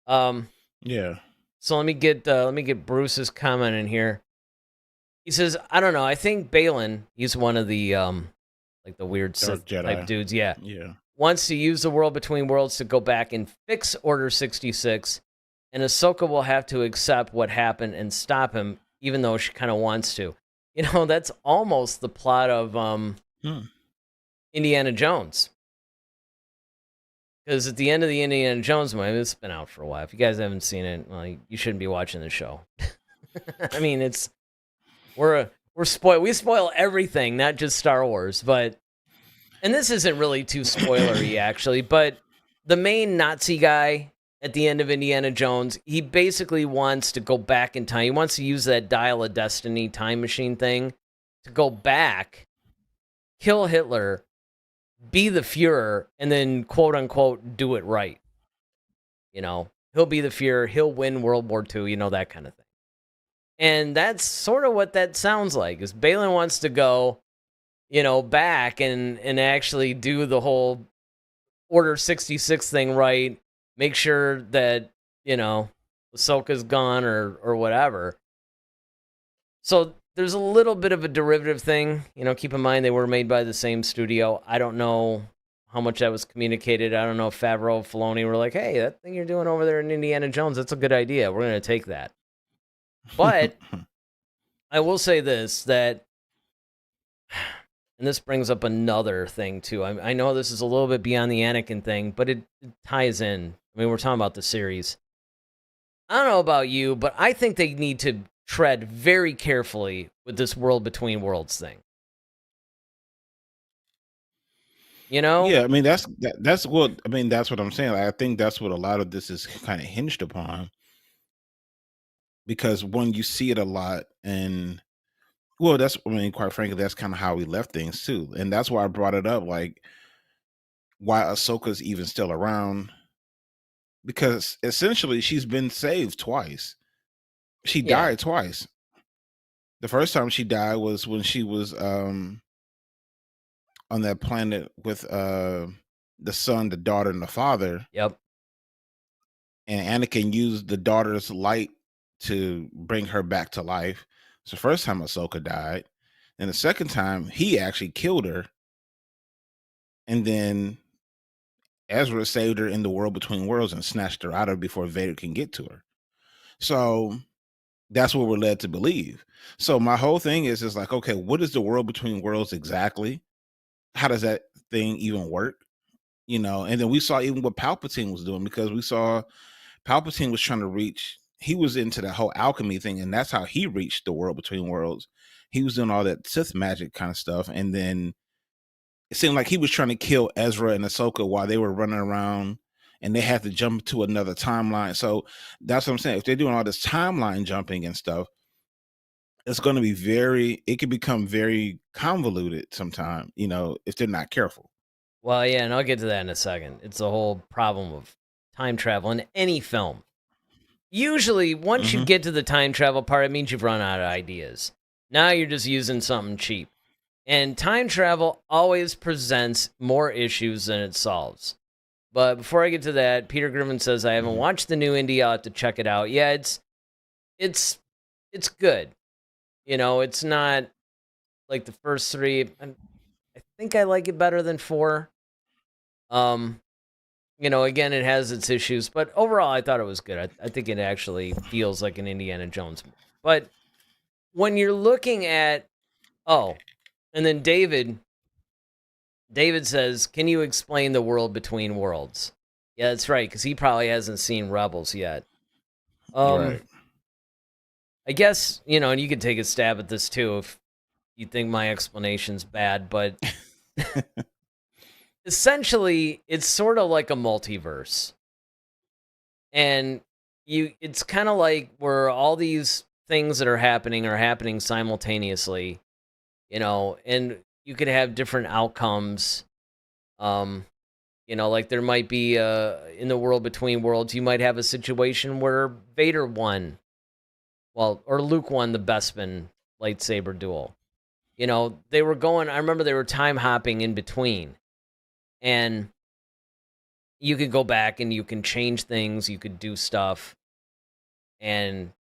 [SPEAKER 3] Yeah.
[SPEAKER 2] So let me get Bruce's comment in here. He says, I don't know. I think Balin, he's one of the like the weird Sith type dudes, yeah, wants to use the World Between Worlds to go back and fix Order 66, and Ahsoka will have to accept what happened and stop him, even though she kind of wants to. That's almost the plot of Indiana Jones. Because at the end of the Indiana Jones movie, it's been out for a while. If you guys haven't seen it, well, you shouldn't be watching the show. I mean, we're spoiled. We spoil everything, not just Star Wars. And this isn't really too spoilery, actually. But the main Nazi guy at the end of Indiana Jones, he basically wants to go back in time. He wants to use that Dial of Destiny time machine thing to go back, kill Hitler, be the Fuhrer, and then quote unquote do it right. He'll be the Fuhrer. He'll win World War II. That kind of thing. And that's sort of what that sounds like, is Balin wants to go, back and actually do the whole Order 66 thing right, make sure that, Ahsoka's gone or whatever. So there's a little bit of a derivative thing. Keep in mind they were made by the same studio. I don't know how much that was communicated. I don't know if Favreau, Filoni were like, hey, that thing you're doing over there in Indiana Jones, that's a good idea. We're going to take that. But I will say this, that, and this brings up another thing too. I know this is a little bit beyond the Anakin thing, but it ties in. I mean, we're talking about the series. I don't know about you, but I think they need to tread very carefully with this world between worlds thing. You know?
[SPEAKER 3] Yeah, I mean that's what I mean. That's what I'm saying. Like, I think that's what a lot of this is kind of hinged upon, because when you see it a lot, and well, that's I mean, quite frankly, that's kind of how we left things too, and that's why I brought it up. Like, why Ahsoka's even still around? Because essentially, she's been saved twice. She
[SPEAKER 2] Yeah.
[SPEAKER 3] died twice. The first time she died was when she was on that planet with the son, the daughter, and the father,
[SPEAKER 2] Yep.
[SPEAKER 3] and Anakin used the daughter's light to bring her back to life. It's the first time Ahsoka died. And the second time, he actually killed her. And then Ezra saved her in the world between worlds and snatched her out of her before Vader can get to her. So that's what we're led to believe. So my whole thing is like, okay, what is the world between worlds exactly? How does that thing even work? You know, and then we saw even what Palpatine was doing, because we saw Palpatine was trying to reach, he was into that whole alchemy thing, and that's how he reached the world between worlds. He was doing all that Sith magic kind of stuff, and then it seemed like he was trying to kill Ezra and Ahsoka while they were running around, and they had to jump to another timeline. So that's what I'm saying. If they're doing all this timeline jumping and stuff, it's going to be it could become very convoluted sometime, you know, if they're not careful.
[SPEAKER 2] Well, yeah, and I'll get to that in a second. It's a whole problem of time travel in any film. Usually, once you
[SPEAKER 3] Hmm.
[SPEAKER 2] get to the time travel part, it means you've run out of ideas. Now you're just using something cheap. And time travel always presents more issues than it solves. But before I get to that, Peter Griffin says I haven't
[SPEAKER 3] Hmm.
[SPEAKER 2] watched the new Indie. I'll have to check it out. Yeah, it's good. You know, it's not like the first three. I think I like it better than 4. Um, you know, again, it has its issues, but overall, I thought it was good. I think it actually feels like an Indiana Jones movie. But when you're looking at, oh, and then David says, "Can you explain the world between worlds?" Yeah, that's right, because he probably hasn't seen Rebels yet.
[SPEAKER 3] Right.
[SPEAKER 2] I guess, you know, and you could take a stab at this too if you think my explanation's bad, but essentially, it's sort of like a multiverse. And it's kind of like where all these things that are happening simultaneously, you know, and you could have different outcomes. Um, you know, like there might be in the world between worlds, you might have a situation where Vader won, well, or Luke won the Bespin lightsaber duel. You know, I remember they were time hopping in between. And you could go back and you can change things, you could do stuff. And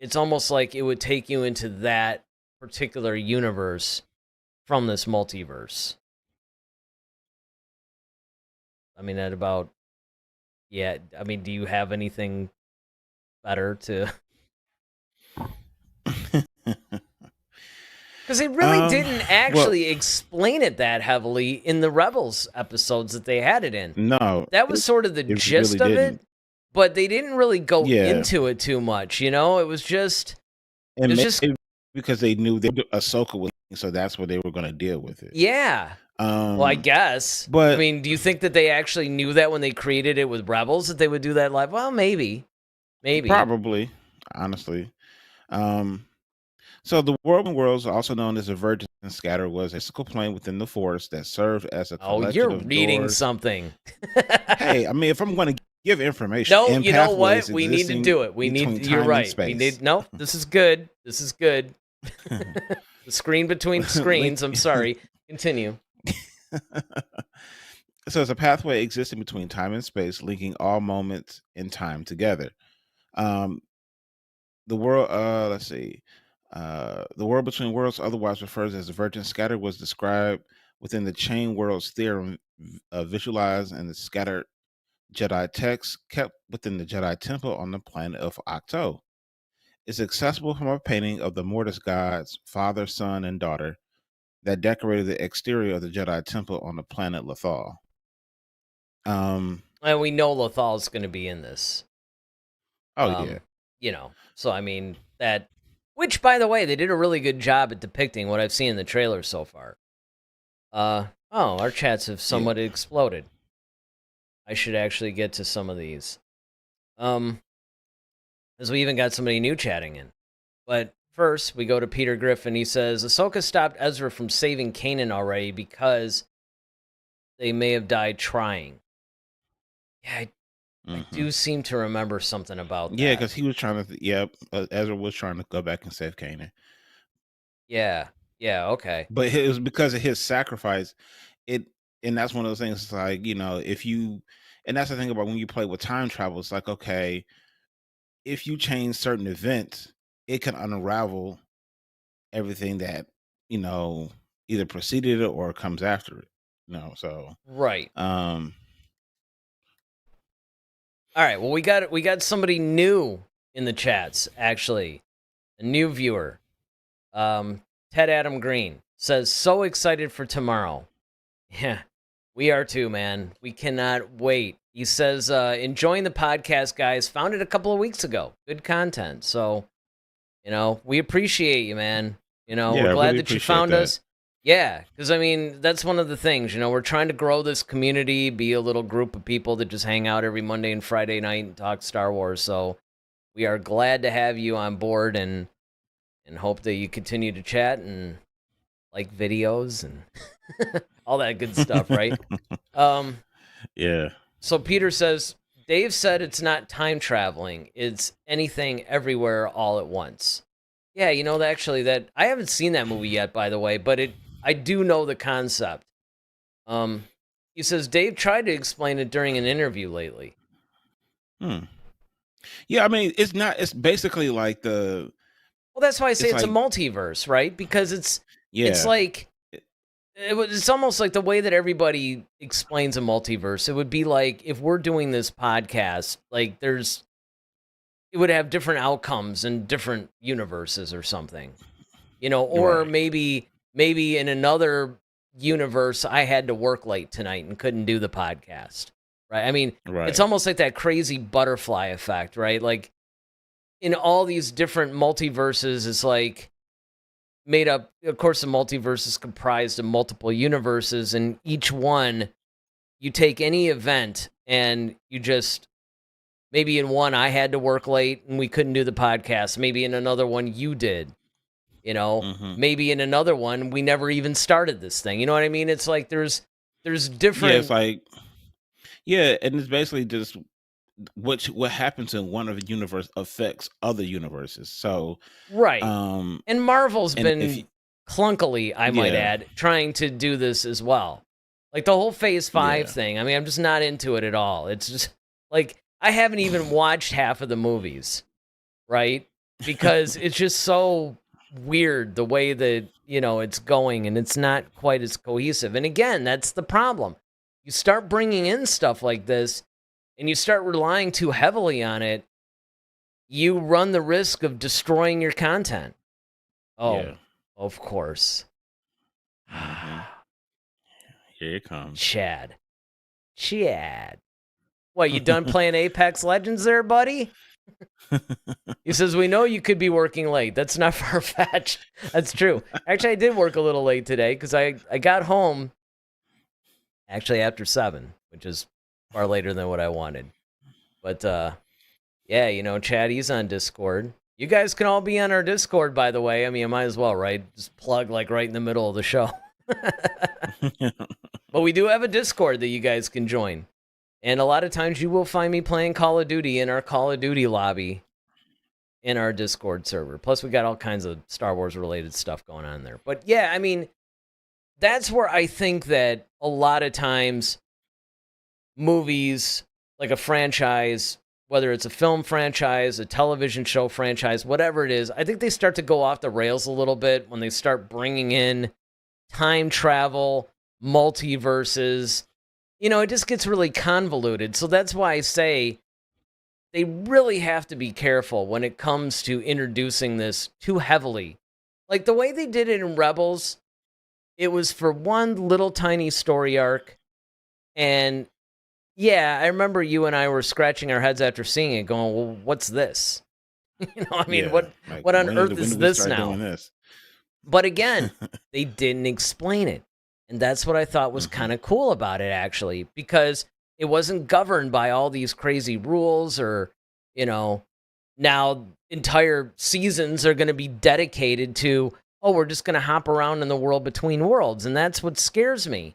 [SPEAKER 2] it's almost like it would take you into that particular universe from this multiverse. I mean, that about, yeah. I mean, do you have anything better to? Because they really didn't
[SPEAKER 3] Well,
[SPEAKER 2] actually explain it that heavily in the Rebels episodes that they had it in.
[SPEAKER 3] no,
[SPEAKER 2] That was sort of the
[SPEAKER 3] it really
[SPEAKER 2] gist of
[SPEAKER 3] didn't.
[SPEAKER 2] it, but they didn't really go
[SPEAKER 3] Yeah,
[SPEAKER 2] into it too much. You know, it was just,
[SPEAKER 3] and maybe because they knew Ahsoka was, so that's what they were going to deal with it.
[SPEAKER 2] yeah. Well, I guess. I
[SPEAKER 3] But
[SPEAKER 2] mean, do you think that they actually knew that when they created it with Rebels that they would do that live? Well, maybe.
[SPEAKER 3] probably, honestly. Um, so the world and worlds, also known as the Virgin Scatter, was a physical plane within the Force that served as a
[SPEAKER 2] Oh,
[SPEAKER 3] collection
[SPEAKER 2] you're
[SPEAKER 3] of
[SPEAKER 2] reading
[SPEAKER 3] doors.
[SPEAKER 2] something.
[SPEAKER 3] Hey, I mean, if I'm going to give information
[SPEAKER 2] No,
[SPEAKER 3] and
[SPEAKER 2] you know what?
[SPEAKER 3] pathways
[SPEAKER 2] We need to
[SPEAKER 3] existing
[SPEAKER 2] do it.
[SPEAKER 3] between
[SPEAKER 2] You're
[SPEAKER 3] time and
[SPEAKER 2] right. We
[SPEAKER 3] space.
[SPEAKER 2] need, no, this is good. This is good. The screen between
[SPEAKER 3] Link.
[SPEAKER 2] screens. I'm sorry. Continue.
[SPEAKER 3] So it's a pathway existing between time and space, linking all moments in time together. Um, the world, let's see, the world between worlds, otherwise referred as the Virgin Scatter, was described within the Chain Worlds theorem, visualized in the scattered Jedi text kept within the Jedi Temple on the planet of Octo. It's accessible from a painting of the Mortis gods, father, son, and daughter, that decorated the exterior of the Jedi Temple on the planet Lothal.
[SPEAKER 2] And we know Lothal's going to be in this.
[SPEAKER 3] Oh yeah.
[SPEAKER 2] So I mean, which by the way, they did a really good job at depicting what I've seen in the trailer so far. Our chats have
[SPEAKER 3] Yeah.
[SPEAKER 2] somewhat exploded. I should actually get to some of these. As we even got somebody new chatting in. But first, we go to Peter Griffin. He says, Ahsoka stopped Ezra from saving Kanan already because they may have died trying. Yeah, I do seem to remember something about that.
[SPEAKER 3] Yeah, because he was trying to. Ezra was trying to go back and save Kanan.
[SPEAKER 2] Yeah. Okay.
[SPEAKER 3] But it was because of his sacrifice. And that's one of those things. It's like, if you, and that's the thing about when you play with time travel. It's like, okay, if you change certain events, it can unravel everything that either preceded it or comes after it. So
[SPEAKER 2] right. All right. Well, we got somebody new in the chats. Actually, a new viewer. Ted Adam Green says, "So excited for tomorrow." Yeah, we are too, man. We cannot wait. He says, "Enjoying the podcast, guys. Found it a couple of weeks ago. Good content. So, we appreciate you, man. We're glad
[SPEAKER 3] really
[SPEAKER 2] that you found
[SPEAKER 3] that.
[SPEAKER 2] us." Yeah, because I mean, that's one of the things, we're trying to grow this community, be a little group of people that just hang out every Monday and Friday night and talk Star Wars. So we are glad to have you on board and hope that you continue to chat and like videos and all that good stuff, right?
[SPEAKER 3] Yeah.
[SPEAKER 2] So Peter says, Dave said it's not time traveling, it's anything everywhere all at once. Yeah, actually that I haven't seen that movie yet, by the way, but I do know the concept. He says Dave tried to explain it during an interview lately.
[SPEAKER 3] Yeah, I mean, it's basically like the.
[SPEAKER 2] Well, that's why I say it's a multiverse, right? Because it's like it's almost like the way that everybody explains a multiverse. It would be like if we're doing this podcast, like it would have different outcomes in different universes or something, or
[SPEAKER 3] Right.
[SPEAKER 2] maybe in another universe, I had to work late tonight and couldn't do the podcast, right? I mean, it's almost like that crazy butterfly effect, right? Like in all these different multiverses, it's like made up, of course, the multiverse is comprised of multiple universes, and each one, you take any event and you just, maybe in one I had to work late and we couldn't do the podcast. Maybe in another one you did. Maybe in another one we never even started this thing. You know what I mean? It's like there's different.
[SPEAKER 3] Yeah, it's like and it's basically just what happens in one of the universe affects other universes. So
[SPEAKER 2] right. And Marvel's been clunkily, I might add, trying to do this as well. Like the whole Phase 5 thing. I mean, I'm just not into it at all. It's just like I haven't even watched half of the movies, right? Because it's just so weird the way that, it's going, and it's not quite as cohesive. And again, that's the problem. You start bringing in stuff like this and you start relying too heavily on it, you run the risk of destroying your content. Oh, of course.
[SPEAKER 3] Here it comes.
[SPEAKER 2] Chad. What, you done playing Apex Legends there, buddy? He says, we know you could be working late. That's not far-fetched. That's true. Actually, I did work a little late today because I got home actually after 7, which is far later than what I wanted. But, Chad, he's on Discord. You guys can all be on our Discord, by the way. I mean, I might as well, right? Just plug, like, right in the middle of the show. But we do have a Discord that you guys can join. And a lot of times you will find me playing Call of Duty in our Call of Duty lobby in our Discord server. Plus, we got all kinds of Star Wars-related stuff going on there. But, yeah, I mean, that's where I think that a lot of times movies, like a franchise, whether it's a film franchise, a television show franchise, whatever it is, I think they start to go off the rails a little bit when they start bringing in time travel, multiverses. It just gets really convoluted. So that's why I say they really have to be careful when it comes to introducing this too heavily. Like the way they did it in Rebels, it was for one little tiny story arc. And yeah, I remember you and I were scratching our heads after seeing it going, well, what's this? I mean,
[SPEAKER 3] Yeah. Like
[SPEAKER 2] what on earth
[SPEAKER 3] when
[SPEAKER 2] is
[SPEAKER 3] do we
[SPEAKER 2] this
[SPEAKER 3] start doing
[SPEAKER 2] now?
[SPEAKER 3] this?
[SPEAKER 2] But again, they didn't explain it. And that's what I thought was
[SPEAKER 3] Hmm.
[SPEAKER 2] kind of cool about it, actually, because it wasn't governed by all these crazy rules or, you know, now entire seasons are going to be dedicated to, oh, we're just going to hop around in the world between worlds. And that's what scares me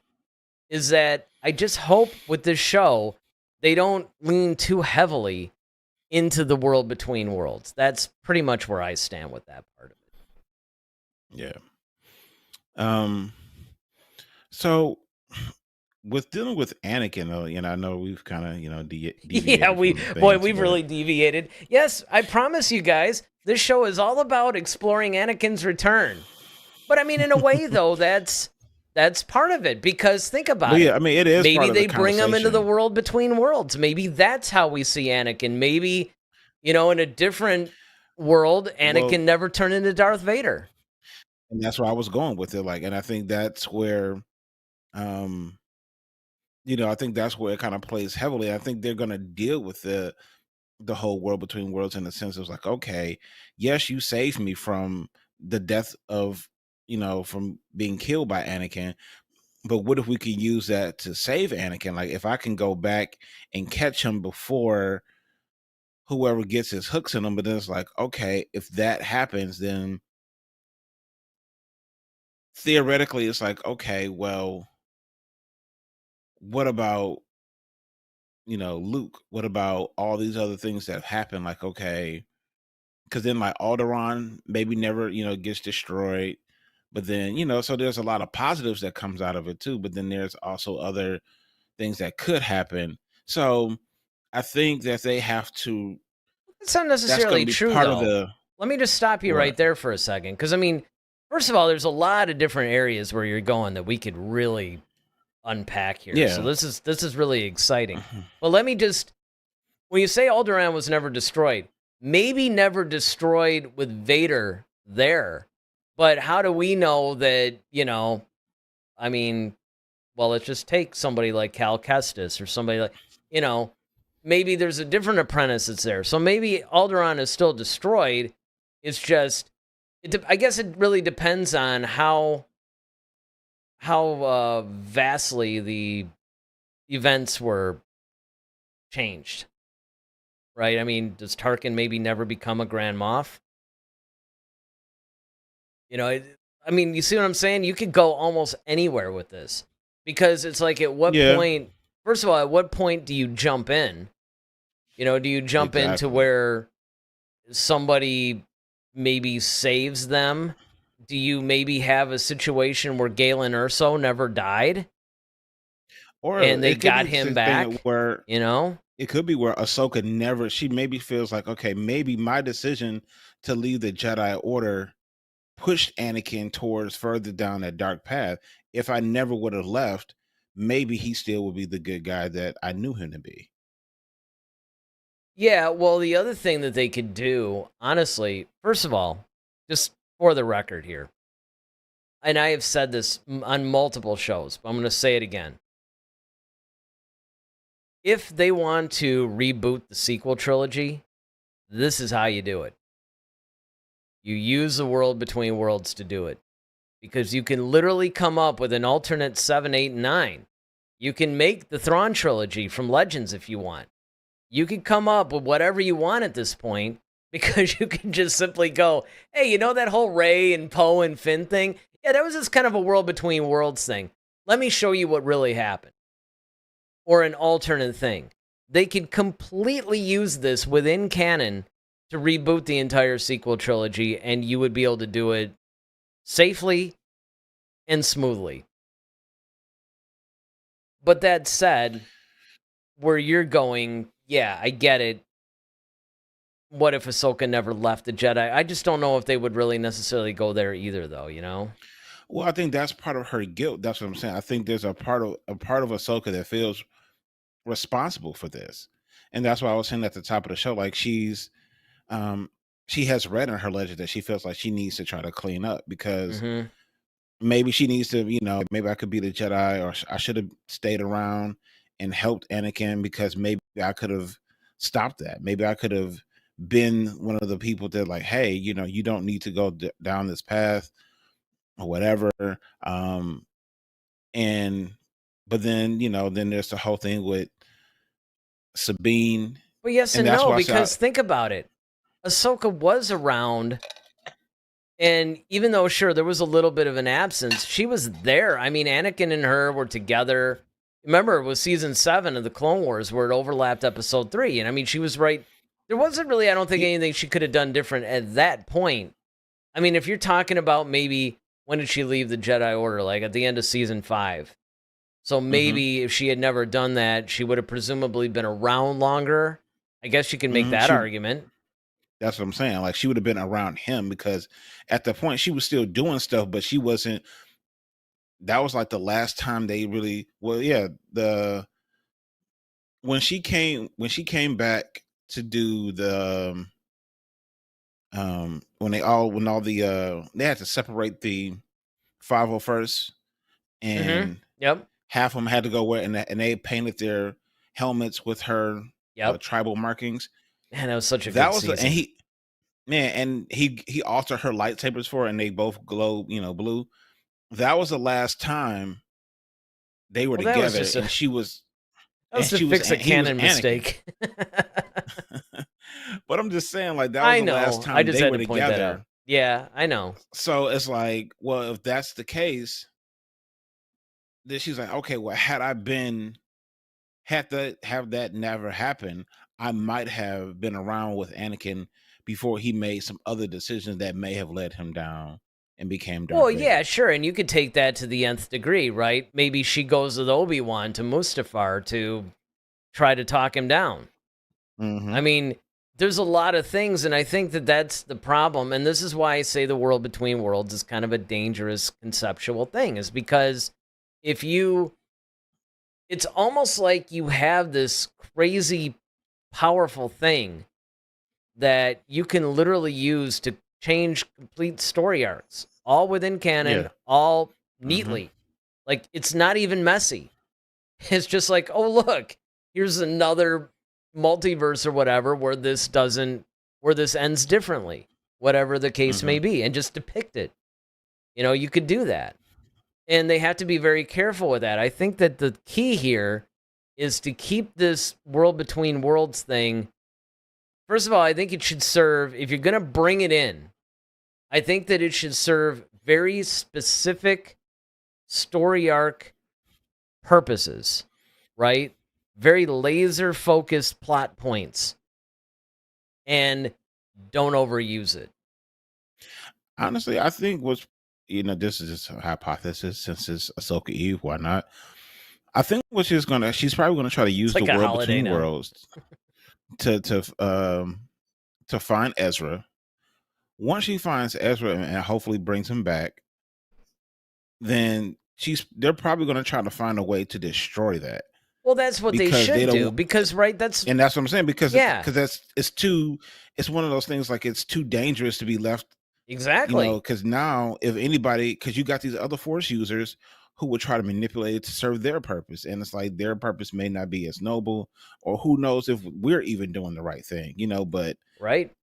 [SPEAKER 2] is that I just hope with this show, they don't lean too heavily into the world between worlds. That's pretty much where I stand with that part of
[SPEAKER 3] Yeah. Um. So with dealing with Anakin, though, I know we've kind of
[SPEAKER 2] it. Yeah,
[SPEAKER 3] deviated from the things,
[SPEAKER 2] we've
[SPEAKER 3] but
[SPEAKER 2] really deviated. Yes, I promise you guys, this show is all about exploring Anakin's return. But I mean, in a way, though, that's part of it because think
[SPEAKER 3] but
[SPEAKER 2] about
[SPEAKER 3] yeah,
[SPEAKER 2] it.
[SPEAKER 3] I mean, it is part
[SPEAKER 2] Maybe
[SPEAKER 3] of the
[SPEAKER 2] they bring him into the
[SPEAKER 3] conversation.
[SPEAKER 2] world between worlds. Maybe that's how we see Anakin. Maybe, in a different world,
[SPEAKER 3] Well,
[SPEAKER 2] Anakin never turned into Darth Vader.
[SPEAKER 3] and that's where I was going with it. Like, and I think that's where, um, I think that's where it kind of plays heavily. I think they're going to deal with the whole world between worlds in the sense of like, okay, yes, you saved me from the death of, from being killed by Anakin, but what if we could use that to save Anakin? Like, if I can go back and catch him before whoever gets his hooks in him, but then it's like, okay, if that happens, then theoretically it's like, okay, well, what about, Luke? What about all these other things that have happened? Like, okay, because then like Alderaan maybe never, gets destroyed. But then, so there's a lot of positives that comes out of it too. But then there's also other things that could happen. So I think that they have to
[SPEAKER 2] It's not
[SPEAKER 3] that's gonna
[SPEAKER 2] necessarily
[SPEAKER 3] be
[SPEAKER 2] true,
[SPEAKER 3] part of
[SPEAKER 2] though.
[SPEAKER 3] the
[SPEAKER 2] Let me just stop you right
[SPEAKER 3] what?
[SPEAKER 2] there for a second. Because, I mean, first of all, there's a lot of different areas where you're going that we could really unpack here. So
[SPEAKER 3] Yeah.
[SPEAKER 2] this is really exciting.
[SPEAKER 3] Mhm.
[SPEAKER 2] But let me just when you say Alderaan was never destroyed, maybe never destroyed with Vader there. But how do we know that, I mean, well, let's just take somebody like Cal Kestis or somebody like, you know, maybe there's a different apprentice that's there. So maybe Alderaan is still destroyed. It's just, I guess it really depends on how vastly the events were changed, right? I mean, does Tarkin maybe never become a Grand Moff? I mean, you see what I'm saying? You could go almost anywhere with this because it's like, at what
[SPEAKER 3] Yeah,
[SPEAKER 2] point? First of all, at what point do you jump in? Do you jump into
[SPEAKER 3] exactly.
[SPEAKER 2] where somebody maybe saves them? Do you maybe have a situation where Galen Erso never died
[SPEAKER 3] Or
[SPEAKER 2] and they
[SPEAKER 3] it could be
[SPEAKER 2] got
[SPEAKER 3] the
[SPEAKER 2] him
[SPEAKER 3] thing
[SPEAKER 2] back?
[SPEAKER 3] where
[SPEAKER 2] You know?
[SPEAKER 3] it could be where Ahsoka never she maybe feels like, okay, maybe my decision to leave the Jedi Order pushed Anakin towards further down that dark path. If I never would have left, maybe he still would be the good guy that I knew him to be.
[SPEAKER 2] Yeah, well, the other thing that they could do, honestly, first of all, just for the record here, and I have said this on multiple shows, but I'm going to say it again. If they want to reboot the sequel trilogy, this is how you do it. You use the world between worlds to do it. Because you can literally come up with an alternate 7, 8, and 9. You can make the Thrawn trilogy from Legends if you want. You can come up with whatever you want at this point because you can just simply go, hey, that whole Rey and Poe and Finn thing? Yeah, that was just kind of a world between worlds thing. Let me show you what really happened. Or an alternate thing. They could completely use this within canon to reboot the entire sequel trilogy, and you would be able to do it safely and smoothly. But that said, where you're going, yeah, I get it. What if Ahsoka never left the Jedi? I just don't know if they would really necessarily go there either, though.
[SPEAKER 3] Well, I think that's part of her guilt. That's what I'm saying. I think there's a part of Ahsoka that feels responsible for this. And that's why I was saying at the top of the show, like um she has read in her legend that she feels like she needs to try to clean up because
[SPEAKER 2] Mm-hmm.
[SPEAKER 3] maybe she needs to, maybe I could be the Jedi, or I should have stayed around and helped Anakin because maybe I could have stopped that. Maybe I could have been one of the people that like, hey, you don't need to go down this path or whatever. Um, and but then then there's the whole thing with Sabine,
[SPEAKER 2] But yes
[SPEAKER 3] and
[SPEAKER 2] and
[SPEAKER 3] that's
[SPEAKER 2] no,
[SPEAKER 3] why I said,
[SPEAKER 2] because think about it. Ahsoka was around, and even though, sure, there was a little bit of an absence, she was there. I mean, Anakin and her were together. Remember, it was season 7 of the Clone Wars where it overlapped episode 3. And I mean, she was right. There wasn't really, I don't think, anything she could have done different at that point. I mean, if you're talking about maybe when did she leave the Jedi Order? Like at the end of season 5. So maybe if she had never done that, she would have presumably been around longer. I guess you can make that argument.
[SPEAKER 3] That's what I'm saying. Like, she would have been around him because at the point she was still doing stuff, but she wasn't. That was like the last time they really. Well, yeah, when she came back to do the when all the they had to separate the 501st, and
[SPEAKER 2] Yep.
[SPEAKER 3] half of them had to go where, and they painted their helmets with her tribal markings.
[SPEAKER 2] Man, that was such a good season.
[SPEAKER 3] And he altered her lightsabers for her, and they both glow, blue. That was the last time they were together, and she was.
[SPEAKER 2] That was to fix a canon mistake.
[SPEAKER 3] But I'm just saying, like, that was the last time they were together.
[SPEAKER 2] Yeah, I know.
[SPEAKER 3] So it's like, well, if that's the case, then she's like, okay, well, had that never happened, I might have been around with Anakin before he made some other decisions that may have led him down and became Darth Vader.
[SPEAKER 2] Yeah, sure, and you could take that to the nth degree, right? Maybe she goes with Obi-Wan to Mustafar to try to talk him down. I mean, there's a lot of things, and I think that that's the problem, and this is why I say the world between worlds is kind of a dangerous conceptual thing, is because it's almost like you have this crazy, powerful thing that you can literally use to change complete story arcs, all within canon, all neatly. Like, it's not even messy. It's just like, oh, look, here's another multiverse or whatever where this ends differently, whatever the case may be, and just depict it. You could do that. And they have to be very careful with that. I think that the key here is to keep this world between worlds thing. First of all, I think it should serve, if you're going to bring it in, I think that it should serve very specific story arc purposes, right? Very laser focused plot points, and don't overuse it.
[SPEAKER 3] Honestly, I think this is just a hypothesis, since it's Ahsoka Eve, why not? I think she's probably gonna try to use the world between worlds to find Ezra. Once she finds Ezra and hopefully brings him back, then they're probably gonna try to find a way to destroy that.
[SPEAKER 2] Well, that's what they should do, because that's
[SPEAKER 3] what I'm saying, because it's one of those things, like, it's too dangerous to be left.
[SPEAKER 2] Exactly.
[SPEAKER 3] Because now, if anybody, because you got these other Force users who would try to manipulate it to serve their purpose, and it's like their purpose may not be as noble, or who knows if we're even doing the right thing, but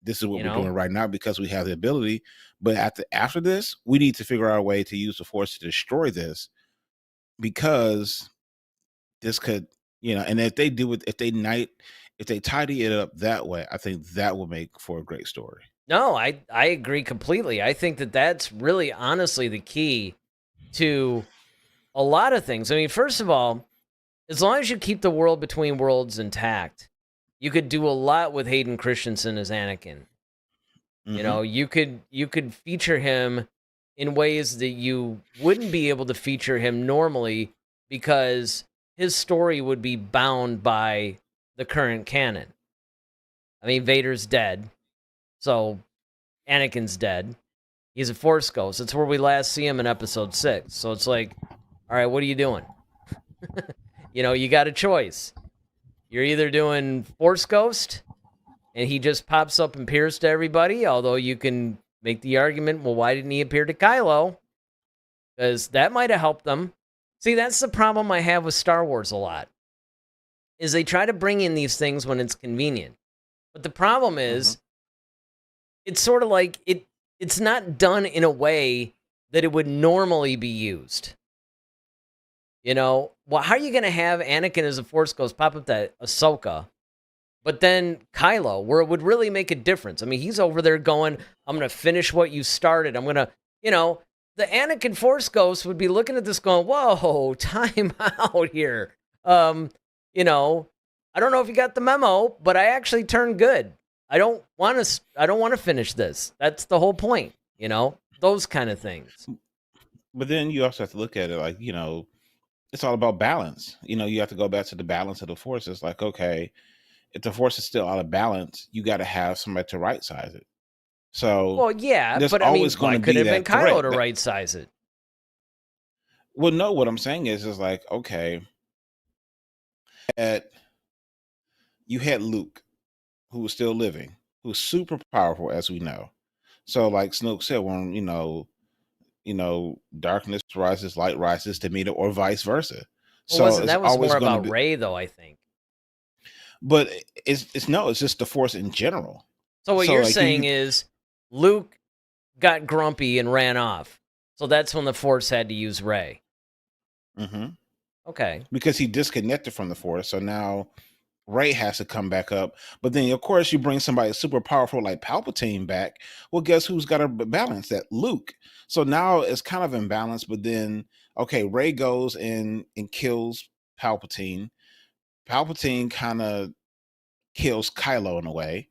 [SPEAKER 3] this is what we're doing right now because we have the ability. But after this, we need to figure out a way to use the Force to destroy this, because this could, and if they do it, if they tidy it up that way, I think that will make for a great story.
[SPEAKER 2] No, I agree completely. I think that that's really, honestly, the key to a lot of things. I mean, first of all, as long as you keep the world between worlds intact, you could do a lot with Hayden Christensen as Anakin. You could feature him in ways that you wouldn't be able to feature him normally, because his story would be bound by the current canon. I mean, Vader's dead. So, Anakin's dead. He's a Force ghost. That's where we last see him in episode 6. So it's like, all right, what are you doing? You got a choice. You're either doing Force ghost, and he just pops up and appears to everybody, although you can make the argument, well, why didn't he appear to Kylo? Because that might have helped them. See, that's the problem I have with Star Wars a lot, is they try to bring in these things when it's convenient. But the problem is, it's sort of like it's not done in a way that it would normally be used. You know, well, how are you going to have Anakin as a Force Ghost pop up to Ahsoka, but then Kylo, where it would really make a difference? I mean, he's over there going, I'm going to finish what you started. I'm going to, you know, the Anakin Force Ghost would be looking at this going, whoa, time out here. You know, I don't know if you got the memo, but I actually turned good. I don't want to finish this. That's the whole point, you know, those kind of things.
[SPEAKER 3] But then you also have to look at it like, it's all about balance. You have to go back to the balance of the force. It's like, okay, if the force is still out of balance, you got to have somebody to right size it. So,
[SPEAKER 2] well, yeah,
[SPEAKER 3] there's
[SPEAKER 2] but I mean,
[SPEAKER 3] always going
[SPEAKER 2] why
[SPEAKER 3] to
[SPEAKER 2] could
[SPEAKER 3] be
[SPEAKER 2] it have been
[SPEAKER 3] that
[SPEAKER 2] Kylo
[SPEAKER 3] threat.
[SPEAKER 2] to right size it?
[SPEAKER 3] Well, no, what I'm saying is like, okay, you had Luke, who was still living, who's super powerful, as we know. So, like Snoke said, when darkness rises, light rises to meet it, or vice versa.
[SPEAKER 2] Well,
[SPEAKER 3] So
[SPEAKER 2] wasn't
[SPEAKER 3] it's
[SPEAKER 2] that was
[SPEAKER 3] always
[SPEAKER 2] more
[SPEAKER 3] going to
[SPEAKER 2] about
[SPEAKER 3] be.
[SPEAKER 2] Rey, though, I think.
[SPEAKER 3] But it's just the force in general.
[SPEAKER 2] So what
[SPEAKER 3] So
[SPEAKER 2] you're
[SPEAKER 3] like
[SPEAKER 2] saying is Luke got grumpy and ran off. So that's when the Force had to use Rey. Okay.
[SPEAKER 3] because he disconnected from the force, so now Rey has to come back up. But then, of course, you bring somebody super powerful like Palpatine back. Well, guess who's got to balance that? Luke. So now it's kind of imbalanced. But then, okay, Rey goes and kills Palpatine. Palpatine kind of kills Kylo in a way.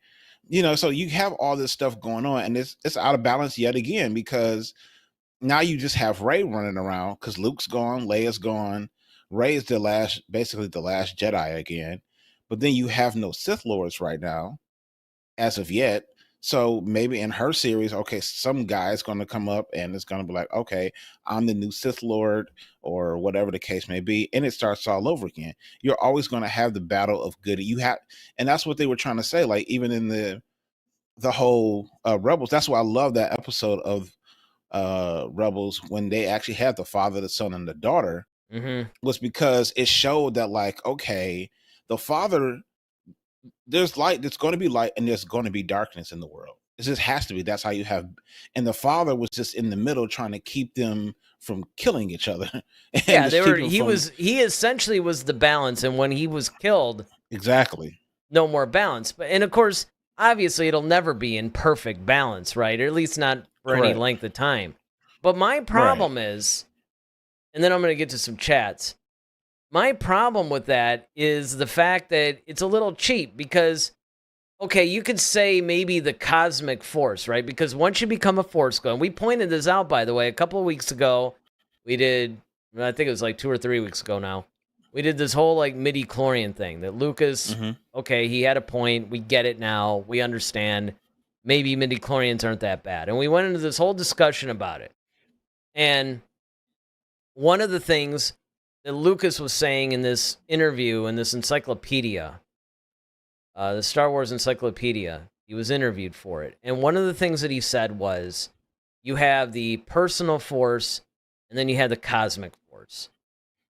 [SPEAKER 3] So you have all this stuff going on, and it's out of balance yet again because now you just have Rey running around because Luke's gone, Leia's gone. Rey is basically the last Jedi again. But then you have no Sith Lords right now, as of yet. So maybe in her series, okay, some guy's going to come up and it's going to be like, okay, I'm the new Sith Lord or whatever the case may be. And it starts all over again. You're always going to have the battle of good. And that's what they were trying to say. Like even in the whole Rebels, that's why I love that episode of Rebels when they actually had the father, the son, and the daughter, was because it showed that like, okay, the father, there's light, there's going to be light, and there's going to be darkness in the world. It just has to be. That's how you have. And the father was just in the middle, trying to keep them from killing each other.
[SPEAKER 2] Yeah, they were. He essentially was the balance, and when he was killed,
[SPEAKER 3] exactly,
[SPEAKER 2] no more balance. And of course, obviously, it'll never be in perfect balance, right? Or at least not for any length of time. But my problem is, and then I'm going to get to some chats. My problem with that is the fact that it's a little cheap because, okay, you could say maybe the cosmic force, right? Because once you become a force ghost, and we pointed this out, by the way, a couple of weeks ago, I think it was like 2 or 3 weeks ago now, we did this whole like midi-chlorian thing that Lucas, okay, he had a point, we get it now, we understand, maybe midi-chlorians aren't that bad. And we went into this whole discussion about it. And one of the things that Lucas was saying in this interview, in this encyclopedia, the Star Wars Encyclopedia, he was interviewed for it. And one of the things that he said was, you have the personal force, and then you have the cosmic force.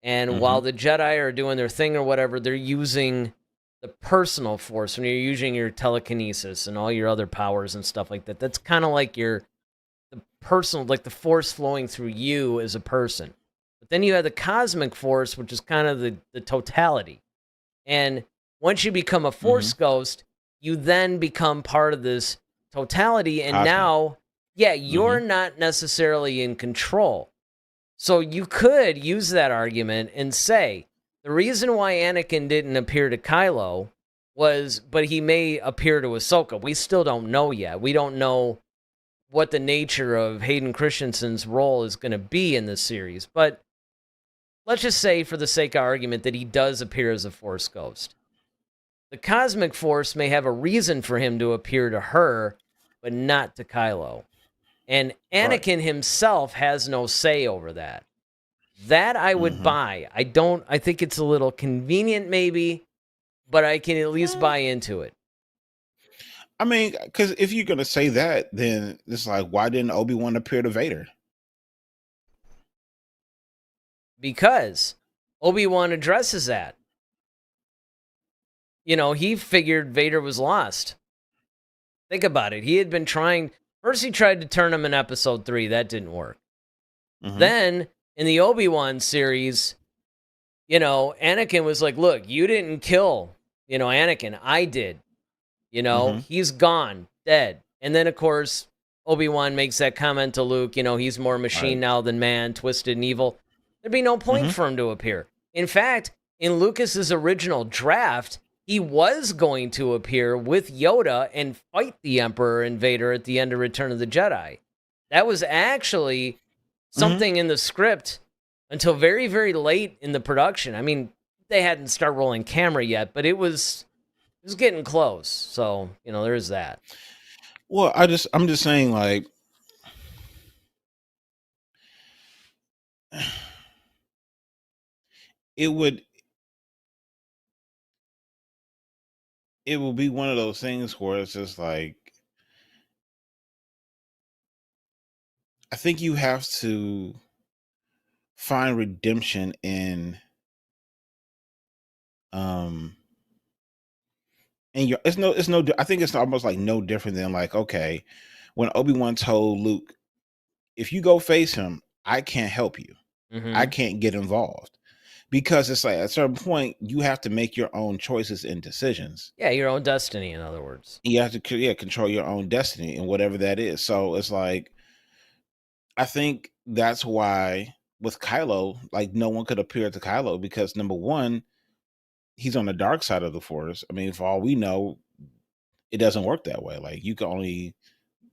[SPEAKER 2] And while the Jedi are doing their thing or whatever, they're using the personal force when you're using your telekinesis and all your other powers and stuff like that. That's kind of like the personal, like the force flowing through you as a person. But then you have the cosmic force, which is kind of the totality. And once you become a force ghost, you then become part of this totality. And now, you're not necessarily in control. So you could use that argument and say, the reason why Anakin didn't appear to Kylo but he may appear to Ahsoka. We still don't know yet. We don't know what the nature of Hayden Christensen's role is going to be in this series. But let's just say, for the sake of argument, that he does appear as a Force ghost. The cosmic force may have a reason for him to appear to her, but not to Kylo. And Anakin himself has no say over that. That I would buy. I think it's a little convenient maybe, but I can at least buy into it.
[SPEAKER 3] I mean, because if you're going to say that, then it's like, why didn't Obi-Wan appear to Vader?
[SPEAKER 2] Because Obi-Wan addresses that. He figured Vader was lost. Think about it. He had been trying. First, he tried to turn him in episode 3. That didn't work. Then, in the Obi-Wan series, Anakin was like, look, you didn't kill, Anakin. I did. He's gone, dead. And then, of course, Obi-Wan makes that comment to Luke, he's more machine now than man, twisted and evil. There'd be no point for him to appear. In fact, in Lucas's original draft, he was going to appear with Yoda and fight the Emperor and Vader at the end of Return of the Jedi. That was actually something in the script until very, very late in the production. I mean, they hadn't started rolling camera yet, but it was getting close. So, there is that.
[SPEAKER 3] Well, I'm just saying, like, it will be one of those things where it's just like, I think you have to find redemption in and it's no I think it's almost like no different than, like, okay, when Obi-Wan told Luke, if you go face him, I can't help you. I can't get involved. Because it's like at a certain point you have to make your own choices and decisions.
[SPEAKER 2] Yeah, your own destiny, in other words.
[SPEAKER 3] You have to control your own destiny and whatever that is. So it's like, I think that's why with Kylo, like, no one could appear to Kylo because, number one, he's on the dark side of the Force. I mean, for all we know, it doesn't work that way. Like, you can only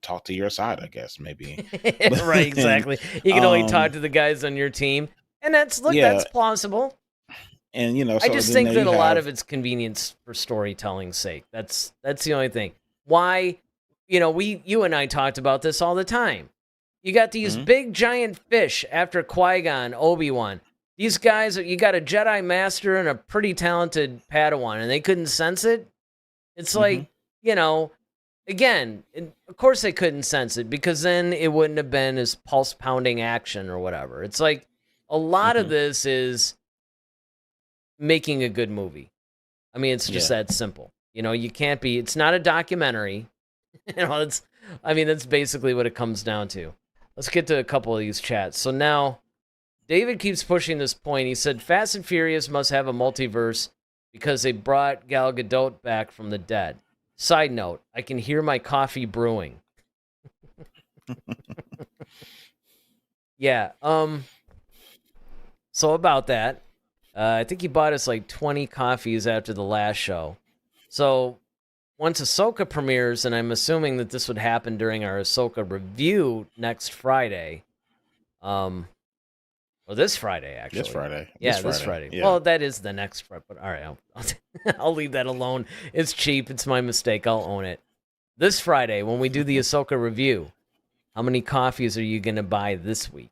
[SPEAKER 3] talk to your side, I guess, maybe.
[SPEAKER 2] Right, exactly. You can only talk to the guys on your team. And that's plausible.
[SPEAKER 3] And, so
[SPEAKER 2] I just think that a lot of it's convenience for storytelling's sake. That's the only thing. Why, you and I talked about this all the time. You got these big giant fish after Qui-Gon, Obi-Wan. These guys, you got a Jedi Master and a pretty talented Padawan, and they couldn't sense it. It's like, again, of course they couldn't sense it because then it wouldn't have been as pulse-pounding action or whatever. It's like a lot of this is making a good movie. I mean, it's just that simple. You can't be, it's not a documentary. That's basically what it comes down to. Let's get to a couple of these chats. So now, David keeps pushing this point. He said, Fast and Furious must have a multiverse because they brought Gal Gadot back from the dead. Side note, I can hear my coffee brewing. Yeah, so about that, I think he bought us like 20 coffees after the last show. So once Ahsoka premieres, and I'm assuming that this would happen during our Ahsoka review next Friday, or this Friday, actually.
[SPEAKER 3] This Friday.
[SPEAKER 2] Yeah, this Friday.
[SPEAKER 3] Yeah.
[SPEAKER 2] Well, that is the next Friday, but all right, I'll leave that alone. It's cheap. It's my mistake. I'll own it. This Friday, when we do the Ahsoka review, how many coffees are you going to buy this week?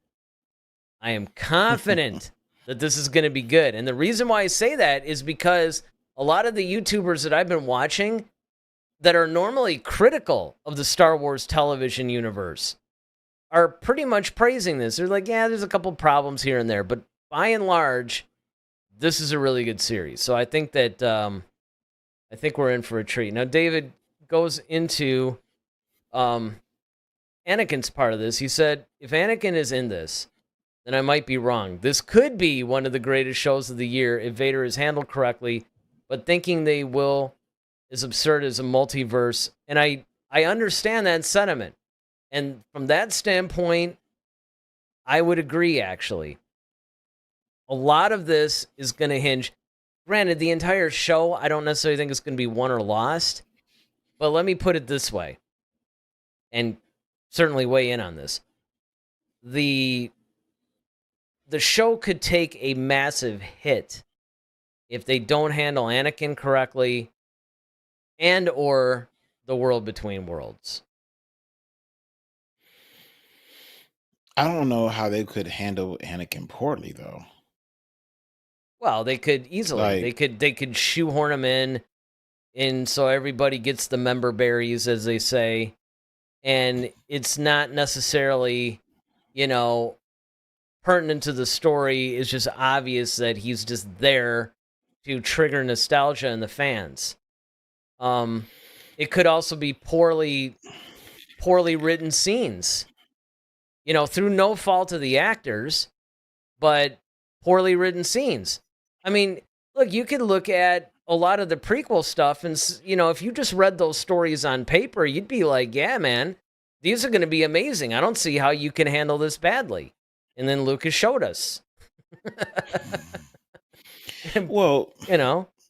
[SPEAKER 2] I am confident that this is going to be good. And the reason why I say that is because a lot of the YouTubers that I've been watching that are normally critical of the Star Wars television universe are pretty much praising this. They're like, yeah, there's a couple problems here and there, but by and large, this is a really good series. So I think that we're in for a treat. Now, David goes into Anakin's part of this. He said, if Anakin is in this, then I might be wrong. This could be one of the greatest shows of the year if Vader is handled correctly, but thinking they will is absurd as a multiverse. And I understand that sentiment. And from that standpoint, I would agree, actually. A lot of this is going to hinge. Granted, the entire show, I don't necessarily think it's going to be won or lost. But let me put it this way, and certainly weigh in on this. The show could take a massive hit if they don't handle Anakin correctly and or the world between worlds.
[SPEAKER 3] I don't know how they could handle Anakin poorly, though.
[SPEAKER 2] Well, they could easily. They could shoehorn him in so everybody gets the member berries, as they say, and it's not necessarily, pertinent to the story. It's just obvious that he's just there to trigger nostalgia in the fans. it could also be poorly written scenes, through no fault of the actors, but poorly written scenes. I mean, look, you could look at a lot of the prequel stuff, and if you just read those stories on paper, you'd be like, yeah, man, these are going to be amazing. I don't see how you can handle this badly. And then Lucas showed us.
[SPEAKER 3] Well,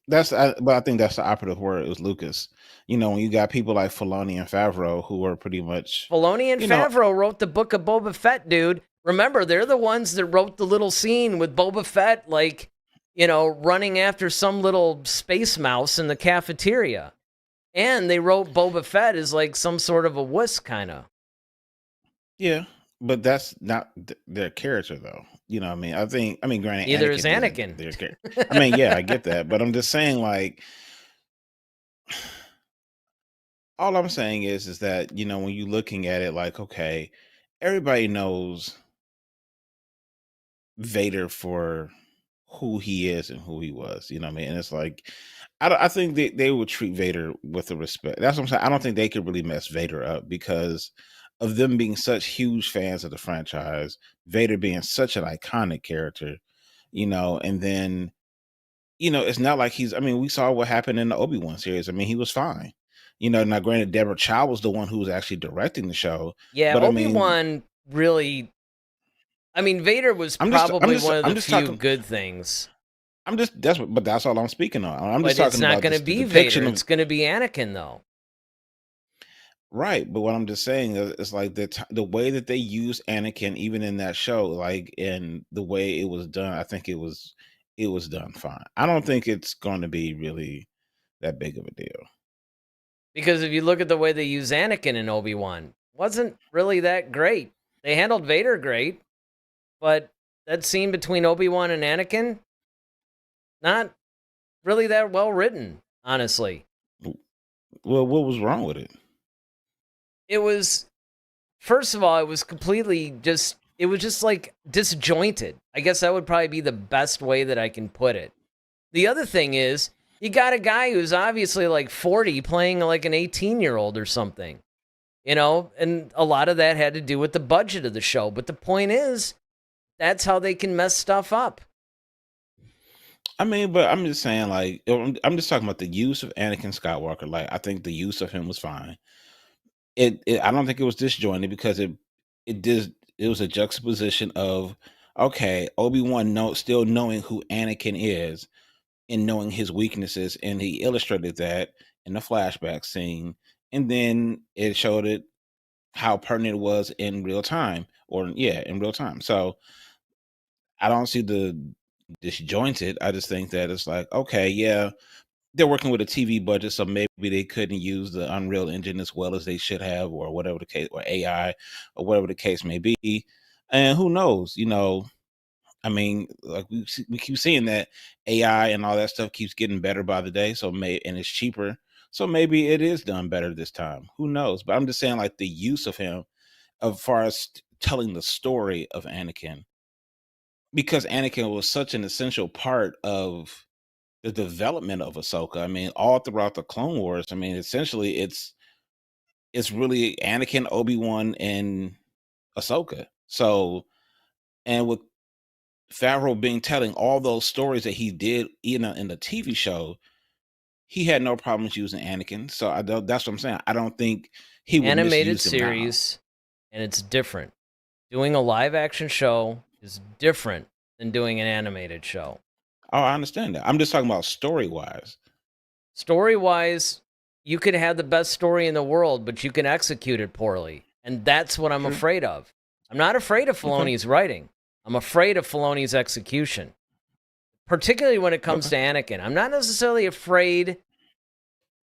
[SPEAKER 2] but
[SPEAKER 3] I think that's the operative word, is Lucas. When you got people like Filoni and Favreau who are pretty much...
[SPEAKER 2] Filoni and Favreau wrote the book of Boba Fett, dude. Remember, they're the ones that wrote the little scene with Boba Fett, like, running after some little space mouse in the cafeteria. And they wrote Boba Fett as like some sort of a wuss, kind of.
[SPEAKER 3] Yeah, but that's not their character, though. You know what I mean? I mean, granted,
[SPEAKER 2] Neither is Anakin.
[SPEAKER 3] I mean, yeah, I get that. But I'm just saying, like... All I'm saying is that, when you're looking at it, like, okay, everybody knows Vader for who he is and who he was, you know what I mean? And it's like, I think they would treat Vader with the respect. That's what I'm saying. I don't think they could really mess Vader up because of them being such huge fans of the franchise, Vader being such an iconic character, and then, it's not like we saw what happened in the Obi-Wan series. I mean, he was fine. Now granted, Deborah Chow was the one who was actually directing the show.
[SPEAKER 2] Yeah,
[SPEAKER 3] but
[SPEAKER 2] Obi-Wan really... I mean, Vader was probably one of the few good things.
[SPEAKER 3] But that's all I'm speaking on. I'm just
[SPEAKER 2] talking
[SPEAKER 3] about... It's not
[SPEAKER 2] going to be Vader. It's going to be Anakin, though.
[SPEAKER 3] Right, but what I'm just saying is like the way that they use Anakin, even in that show, like, and the way it was done, I think it was done fine. I don't think it's going to be really that big of a deal.
[SPEAKER 2] Because if you look at the way they use Anakin in Obi-Wan, wasn't really that great. They handled Vader great, but that scene between Obi-Wan and Anakin, not really that well written, honestly.
[SPEAKER 3] Well, what was wrong with it?
[SPEAKER 2] It was, first of all, it was completely just like disjointed. I guess that would probably be the best way that I can put it. The other thing is, you got a guy who's obviously like 40 playing like an 18-year-old or something, and a lot of that had to do with the budget of the show. But the point is, that's how they can mess stuff up.
[SPEAKER 3] I mean, but I'm just saying, like, I'm just talking about the use of Anakin Skywalker. Like, I think the use of him was fine. I don't think it was disjointed because it was a juxtaposition of, okay, Obi-Wan still knowing who Anakin is and knowing his weaknesses, and he illustrated that in the flashback scene, and then it showed it how pertinent it was in real time, in real time. So I don't see the disjointed. I just think that it's like, okay, yeah, they're working with a TV budget, so maybe they couldn't use the Unreal Engine as well as they should have, or whatever the case, or AI, or whatever the case may be. And who knows, I mean, like we keep seeing that AI and all that stuff keeps getting better by the day. So and it's cheaper. So maybe it is done better this time. Who knows? But I'm just saying, like, the use of him, as far as telling the story of Anakin, because Anakin was such an essential part of the development of Ahsoka. I mean, all throughout the Clone Wars. I mean, essentially, it's really Anakin, Obi-Wan, and Ahsoka. So, and with Favreau telling all those stories that he did in the TV show, he had no problems using Anakin. So that's what I'm saying. I don't think he would
[SPEAKER 2] animated
[SPEAKER 3] misuse him
[SPEAKER 2] series, and it's different. Doing a live action show is different than doing an animated show.
[SPEAKER 3] Oh, I understand that. I'm just talking about story-wise.
[SPEAKER 2] Story-wise, you could have the best story in the world, but you can execute it poorly. And that's what I'm afraid of. I'm not afraid of Filoni's writing. I'm afraid of Filoni's execution, particularly when it comes to Anakin. I'm not necessarily afraid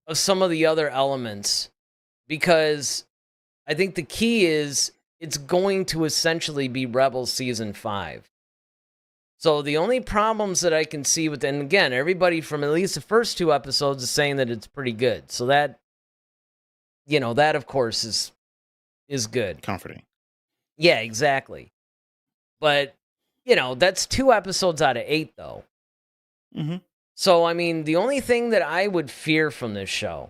[SPEAKER 2] of some of the other elements, because I think the key is it's going to essentially be Rebels Season 5. So the only problems that I can see with, and again, everybody from at least the first 2 episodes is saying that it's pretty good. So that, that of course is good.
[SPEAKER 3] Comforting.
[SPEAKER 2] Yeah, exactly. But, that's 2 episodes out of 8, though.
[SPEAKER 3] Mm-hmm.
[SPEAKER 2] So, I mean, the only thing that I would fear from this show,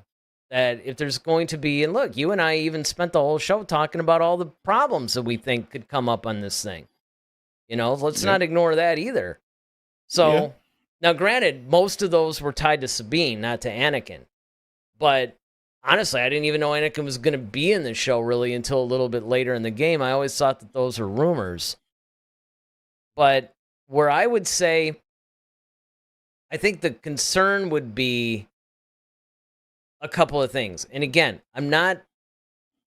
[SPEAKER 2] That if there's going to be, and look, you and I even spent the whole show talking about all the problems that we think could come up on this thing. Let's not ignore that either. So, now granted, most of those were tied to Sabine, not to Anakin. But honestly, I didn't even know Anakin was going to be in the show really until a little bit later in the game. I always thought that those were rumors. But where I would say, I think the concern would be a couple of things. And again, I'm not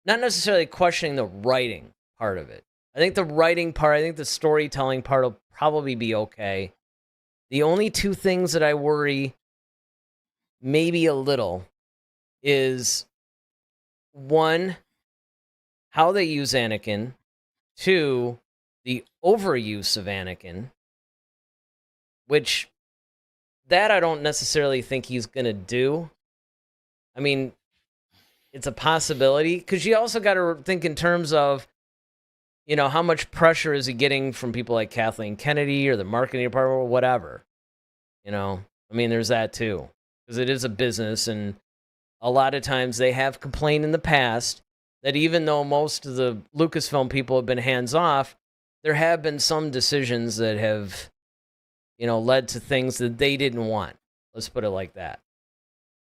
[SPEAKER 2] necessarily questioning the writing part of it. I think the writing part, I think the storytelling part will probably be okay. The only two things that I worry maybe a little is, one, how they use Anakin. Two, the overuse of Anakin, which that I don't necessarily think he's going to do. I mean, it's a possibility, because you also got to think in terms of, how much pressure is he getting from people like Kathleen Kennedy or the marketing department or whatever. I mean, there's that too, because it is a business, and a lot of times they have complained in the past that even though most of the Lucasfilm people have been hands off, there have been some decisions that have, led to things that they didn't want. Let's put it like that.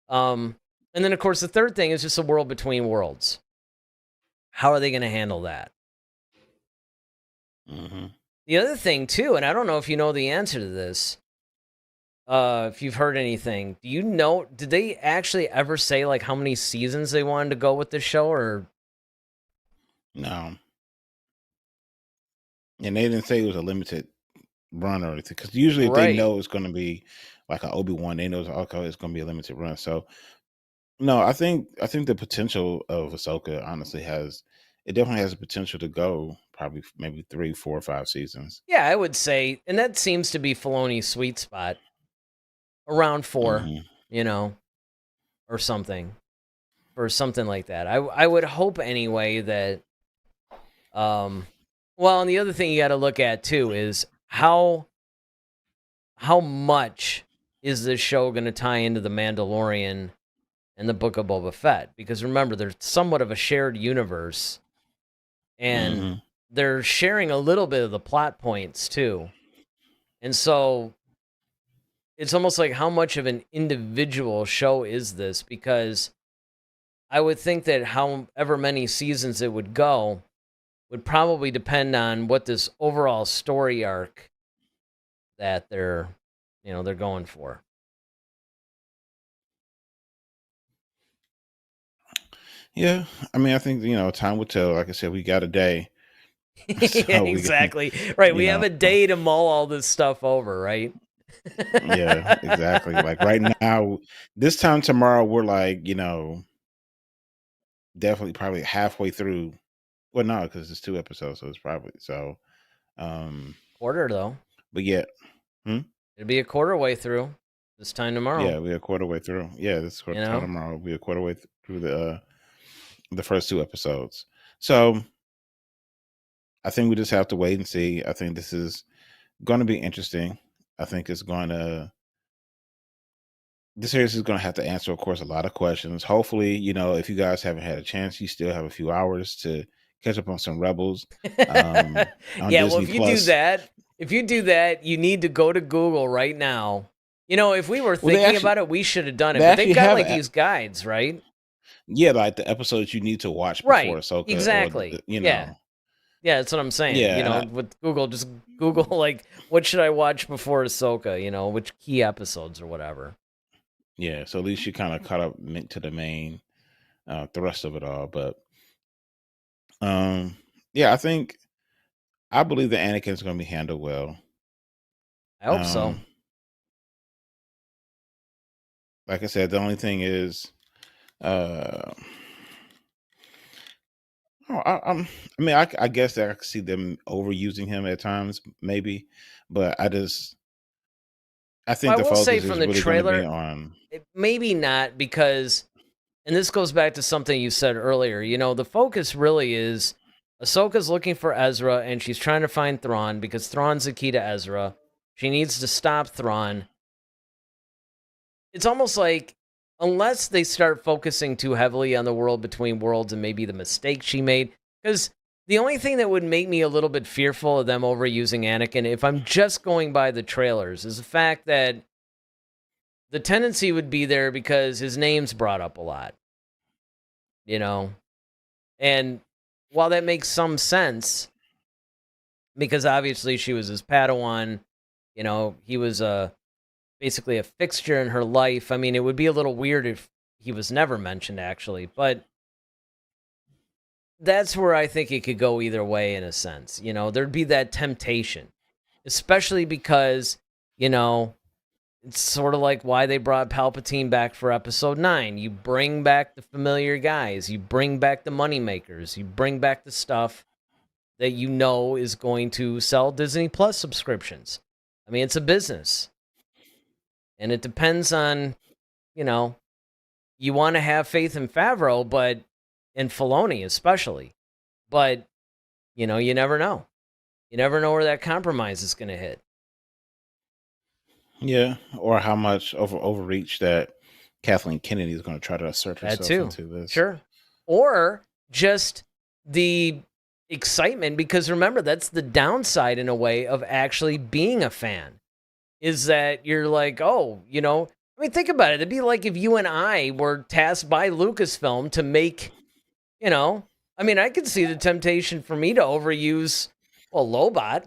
[SPEAKER 2] And then, of course, the third thing is just a world between worlds. How are they going to handle that?
[SPEAKER 3] Mm-hmm.
[SPEAKER 2] The other thing, too, and I don't know if you know the answer to this, if you've heard anything, did they actually ever say, like, how many seasons they wanted to go with this show, or?
[SPEAKER 3] No. And they didn't say it was a limited run or anything, because usually if they know it's going to be like an Obi-Wan, they know it's going to be a limited run. So, no, I think the potential of Ahsoka honestly definitely has the potential to go probably maybe 3, 4, 5 seasons.
[SPEAKER 2] Yeah, I would say, and that seems to be Filoni's sweet spot, around 4, or something, like that. I would hope anyway that, well, and the other thing you got to look at too is how much is this show going to tie into the Mandalorian and the Book of Boba Fett? Because remember, they're somewhat of a shared universe, and they're sharing a little bit of the plot points too. And so it's almost like, how much of an individual show is this? Because I would think that however many seasons it would go would probably depend on what this overall story arc that they're going for.
[SPEAKER 3] Yeah, I mean, I think time will tell. Like I said, we got a day.
[SPEAKER 2] Yeah, exactly. Right, we have a day to mull all this stuff over, right?
[SPEAKER 3] Yeah, exactly. Like right now, this time tomorrow, we're like, definitely probably halfway through. Well, no, because it's 2 episodes, so it's probably so.
[SPEAKER 2] Quarter though.
[SPEAKER 3] But yeah,
[SPEAKER 2] it'll be a quarter way through this time tomorrow.
[SPEAKER 3] Yeah, we're a quarter way through. Yeah, this quarter time tomorrow. We'll be a quarter way through the first 2 episodes. So I think we just have to wait and see. I think this is going to be interesting. I think this series is going to have to answer, of course, a lot of questions. Hopefully, if you guys haven't had a chance, you still have a few hours to catch up on some Rebels. On
[SPEAKER 2] yeah, Disney well, if you do that, you need to go to Google right now. If we were thinking about it, we should have done it. But they've got these guides, right?
[SPEAKER 3] Yeah, like the episodes you need to watch before Ahsoka.
[SPEAKER 2] Exactly. Yeah, that's what I'm saying. Yeah, with Google, just Google like, what should I watch before Ahsoka? Which key episodes or whatever.
[SPEAKER 3] Yeah, so at least you kind of caught up to the main thrust of it all. But yeah, I believe that Anakin's going to be handled well.
[SPEAKER 2] I hope so.
[SPEAKER 3] Like I said, the only thing is, I guess that I could see them overusing him at times, maybe, but I think the focus is from the really trailer, going to be on.
[SPEAKER 2] Maybe not, because, and this goes back to something you said earlier. The focus really is Ahsoka's looking for Ezra, and she's trying to find Thrawn because Thrawn's the key to Ezra. She needs to stop Thrawn. It's almost like unless they start focusing too heavily on the world between worlds and maybe the mistake she made. Because the only thing that would make me a little bit fearful of them overusing Anakin, if I'm just going by the trailers, is the fact that the tendency would be there because his name's brought up a lot. You know? And while that makes some sense, because obviously she was his Padawan, you know, he was basically a fixture in her life. I mean, it would be a little weird if he was never mentioned, actually, but that's where I think it could go either way in a sense. You know, there'd be that temptation, especially because, you know, it's sort of like why they brought Palpatine back for episode 9. You bring back the familiar guys, you bring back the moneymakers, you bring back the stuff that you know is going to sell Disney Plus subscriptions. I mean, it's a business. And it depends on, you know, you want to have faith in Favreau, but in Filoni especially. But, you know, you never know. You never know where that compromise is going to hit.
[SPEAKER 3] Yeah, or how much overreach that Kathleen Kennedy is going to try to assert herself into this.
[SPEAKER 2] Sure. Or just the excitement, because remember, that's the downside in a way of actually being a fan, is that you're like, oh, you know, I mean, think about it. It'd be like if you and I were tasked by Lucasfilm to make, you know, I mean, I could see the temptation for me to overuse, well, Lobot.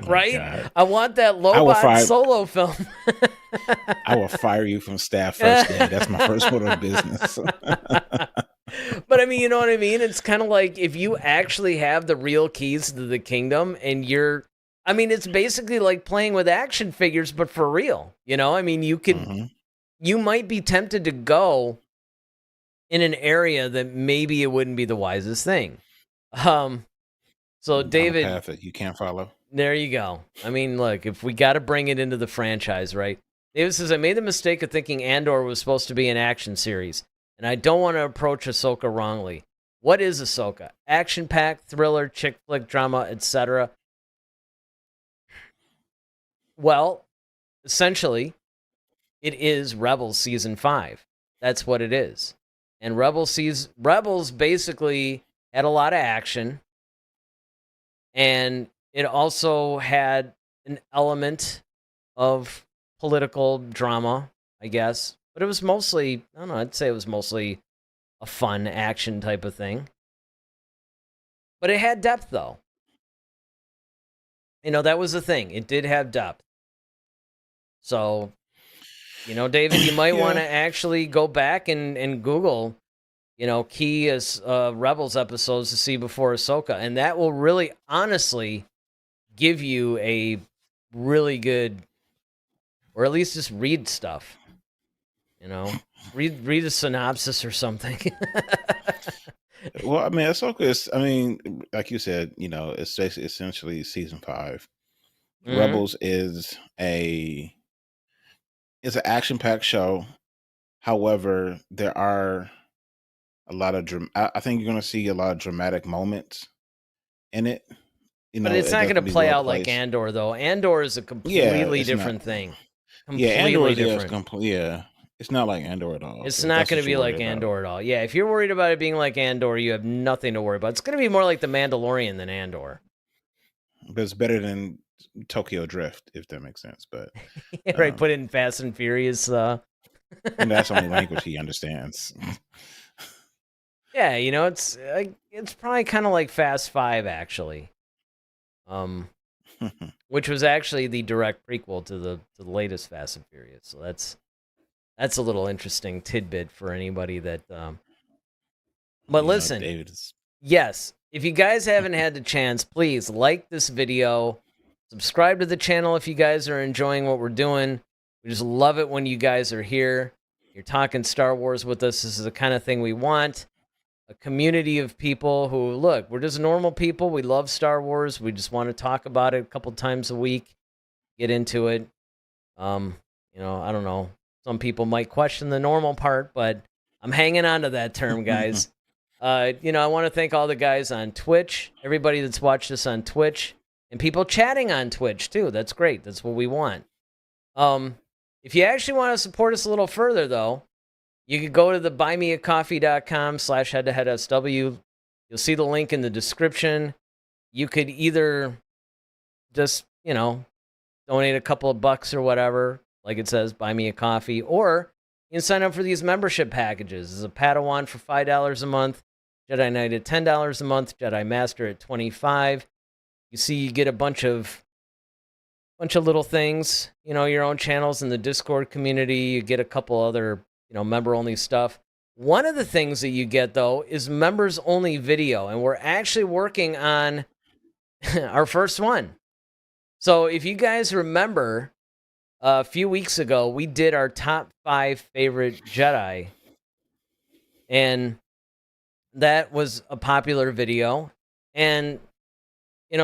[SPEAKER 2] Right?
[SPEAKER 3] God.
[SPEAKER 2] I want that Lobot solo film.
[SPEAKER 3] I will fire you from staff first day. That's my first order of business.
[SPEAKER 2] But I mean, you know what I mean? It's kind of like if you actually have the real keys to the kingdom and I mean, it's basically like playing with action figures, but for real. You know, I mean, you might be tempted to go in an area that maybe it wouldn't be the wisest thing. So David,
[SPEAKER 3] on a path that you can't follow.
[SPEAKER 2] There you go. I mean, look, if we got to bring it into the franchise, right? David says, I made the mistake of thinking Andor was supposed to be an action series, and I don't want to approach Ahsoka wrongly. What is Ahsoka? Action-packed, thriller, chick flick, drama, etc. Well, essentially, it is Rebels Season 5. That's what it is. And Rebels basically had a lot of action, and it also had an element of political drama, I guess. But it was mostly, I don't know, I'd say it was mostly a fun action type of thing. But it had depth, though. You know, that was the thing. It did have depth. So, you know, David, you might want to actually go back and Google, you know, key as Rebels episodes to see before Ahsoka. And that will really, honestly, give you a really good, or at least just read stuff. You know, read a synopsis or something.
[SPEAKER 3] Well, I mean, Ahsoka is, I mean, like you said, you know, it's essentially season 5. Mm-hmm. Rebels is an action-packed show. However, there are a lot of I think you're going to see a lot of dramatic moments in it. You know,
[SPEAKER 2] but it's not going to play out like Andor, though. Andor is a completely different thing.
[SPEAKER 3] Completely different. It's not like Andor at all.
[SPEAKER 2] It's not going to be like Andor at all. Yeah, if you're worried about it being like Andor, you have nothing to worry about. It's going to be more like The Mandalorian than Andor.
[SPEAKER 3] But it's better than Tokyo Drift, if that makes sense. But
[SPEAKER 2] right, put it in Fast and Furious.
[SPEAKER 3] And that's the only language he understands.
[SPEAKER 2] Yeah, you know, it's probably kind of like Fast 5, actually. Which was actually the direct prequel to the latest Fast and Furious. So that's a little interesting tidbit for anybody that. But listen, yes, if you guys haven't had the chance, please like this video, subscribe to the channel if you guys are enjoying what we're doing. We just love it when you guys are here. You're talking Star Wars with us. This is the kind of thing we want. A community of people who, look, we're just normal people. We love Star Wars. We just want to talk about it a couple times a week, get into it. You know, I don't know. Some people might question the normal part, but I'm hanging on to that term, guys. You know, I want to thank all the guys on Twitch, everybody that's watched us on Twitch, and people chatting on Twitch, too. That's great. That's what we want. If you actually want to support us a little further, though, you could go to the buymeacoffee.com/headtoheadsw. You'll see the link in the description. You could either just, donate a couple of bucks or whatever, like it says, buy me a coffee, or you can sign up for these membership packages. There's a Padawan for $5 a month, Jedi Knight at $10 a month, Jedi Master at $25. You see, you get a bunch of little things, your own channels in the Discord community. You get a couple other, member-only stuff. One of the things that you get, though, is members-only video, and we're actually working on our first one. So if you guys remember, a few weeks ago, we did our top 5 favorite Jedi, and that was a popular video. And,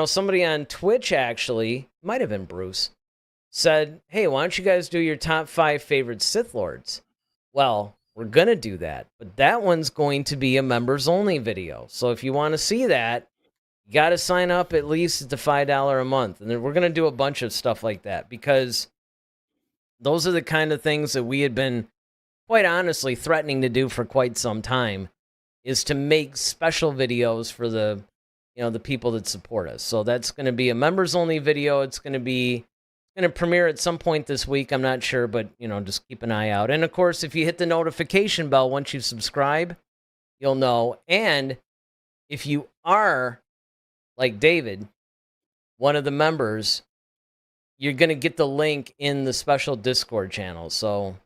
[SPEAKER 2] somebody on Twitch actually, might have been Bruce, said, hey, why don't you guys do your top 5 favorite Sith Lords? Well, we're going to do that, but that one's going to be a members-only video. So if you want to see that, you got to sign up at least at the $5 a month. And then we're going to do a bunch of stuff like that, because those are the kind of things that we had been, quite honestly, threatening to do for quite some time, is to make special videos for the people that support us. So that's going to be a members-only video. It's going to premiere at some point this week. I'm not sure, but, just keep an eye out. And, of course, if you hit the notification bell once you subscribe, you'll know. And if you are, like David, one of the members, you're going to get the link in the special Discord channel. So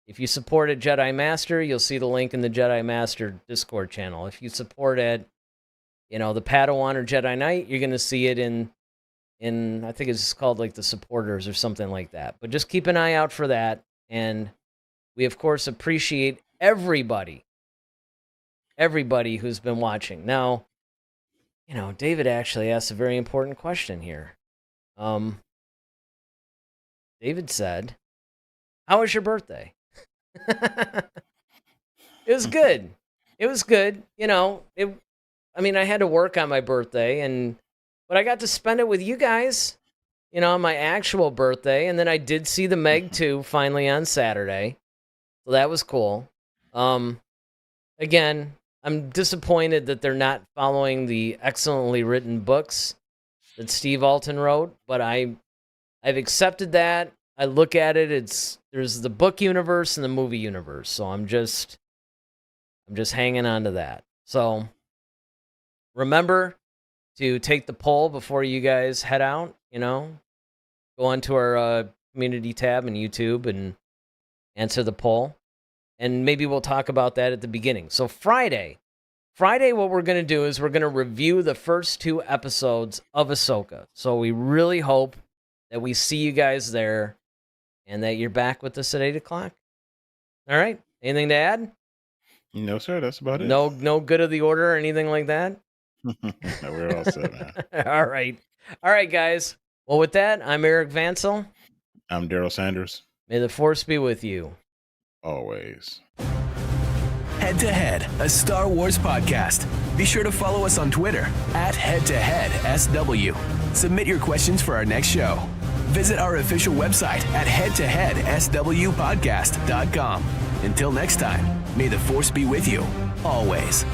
[SPEAKER 2] if you support at Jedi Master, you'll see the link in the Jedi Master Discord channel. If you support at, the Padawan or Jedi Knight, you're going to see it in I think it's called like the supporters or something like that. But just keep an eye out for that. And we, of course, appreciate everybody who's been watching. Now, David actually asked a very important question here. David said, how was your birthday? It was good. It was good. I had to work on my birthday, but I got to spend it with you guys, on my actual birthday. And then I did see the Meg 2 finally on Saturday. So that was cool. Again, I'm disappointed that they're not following the excellently written books that Steve Alton wrote, but I've accepted that. I look at it, there's the book universe and the movie universe. So I'm just hanging on to that. So remember to take the poll before you guys head out, go onto our community tab in YouTube and answer the poll. And maybe we'll talk about that at the beginning. So Friday, what we're going to do is we're going to review the first 2 episodes of Ahsoka. So we really hope that we see you guys there and that you're back with us at 8 o'clock. All right. Anything to add?
[SPEAKER 3] No, sir. That's about it.
[SPEAKER 2] No good of the order or anything like that?
[SPEAKER 3] No, we're all set, man.
[SPEAKER 2] All right, guys. Well, with that, I'm Eric Vansel.
[SPEAKER 3] I'm Daryl Sanders.
[SPEAKER 2] May the Force be with you.
[SPEAKER 3] Always.
[SPEAKER 1] Head to Head, a Star Wars podcast. Be sure to follow us on Twitter @HeadToHeadSW. Submit your questions for our next show. Visit our official website at headtoheadswpodcast.com. Until next time, may the Force be with you, always.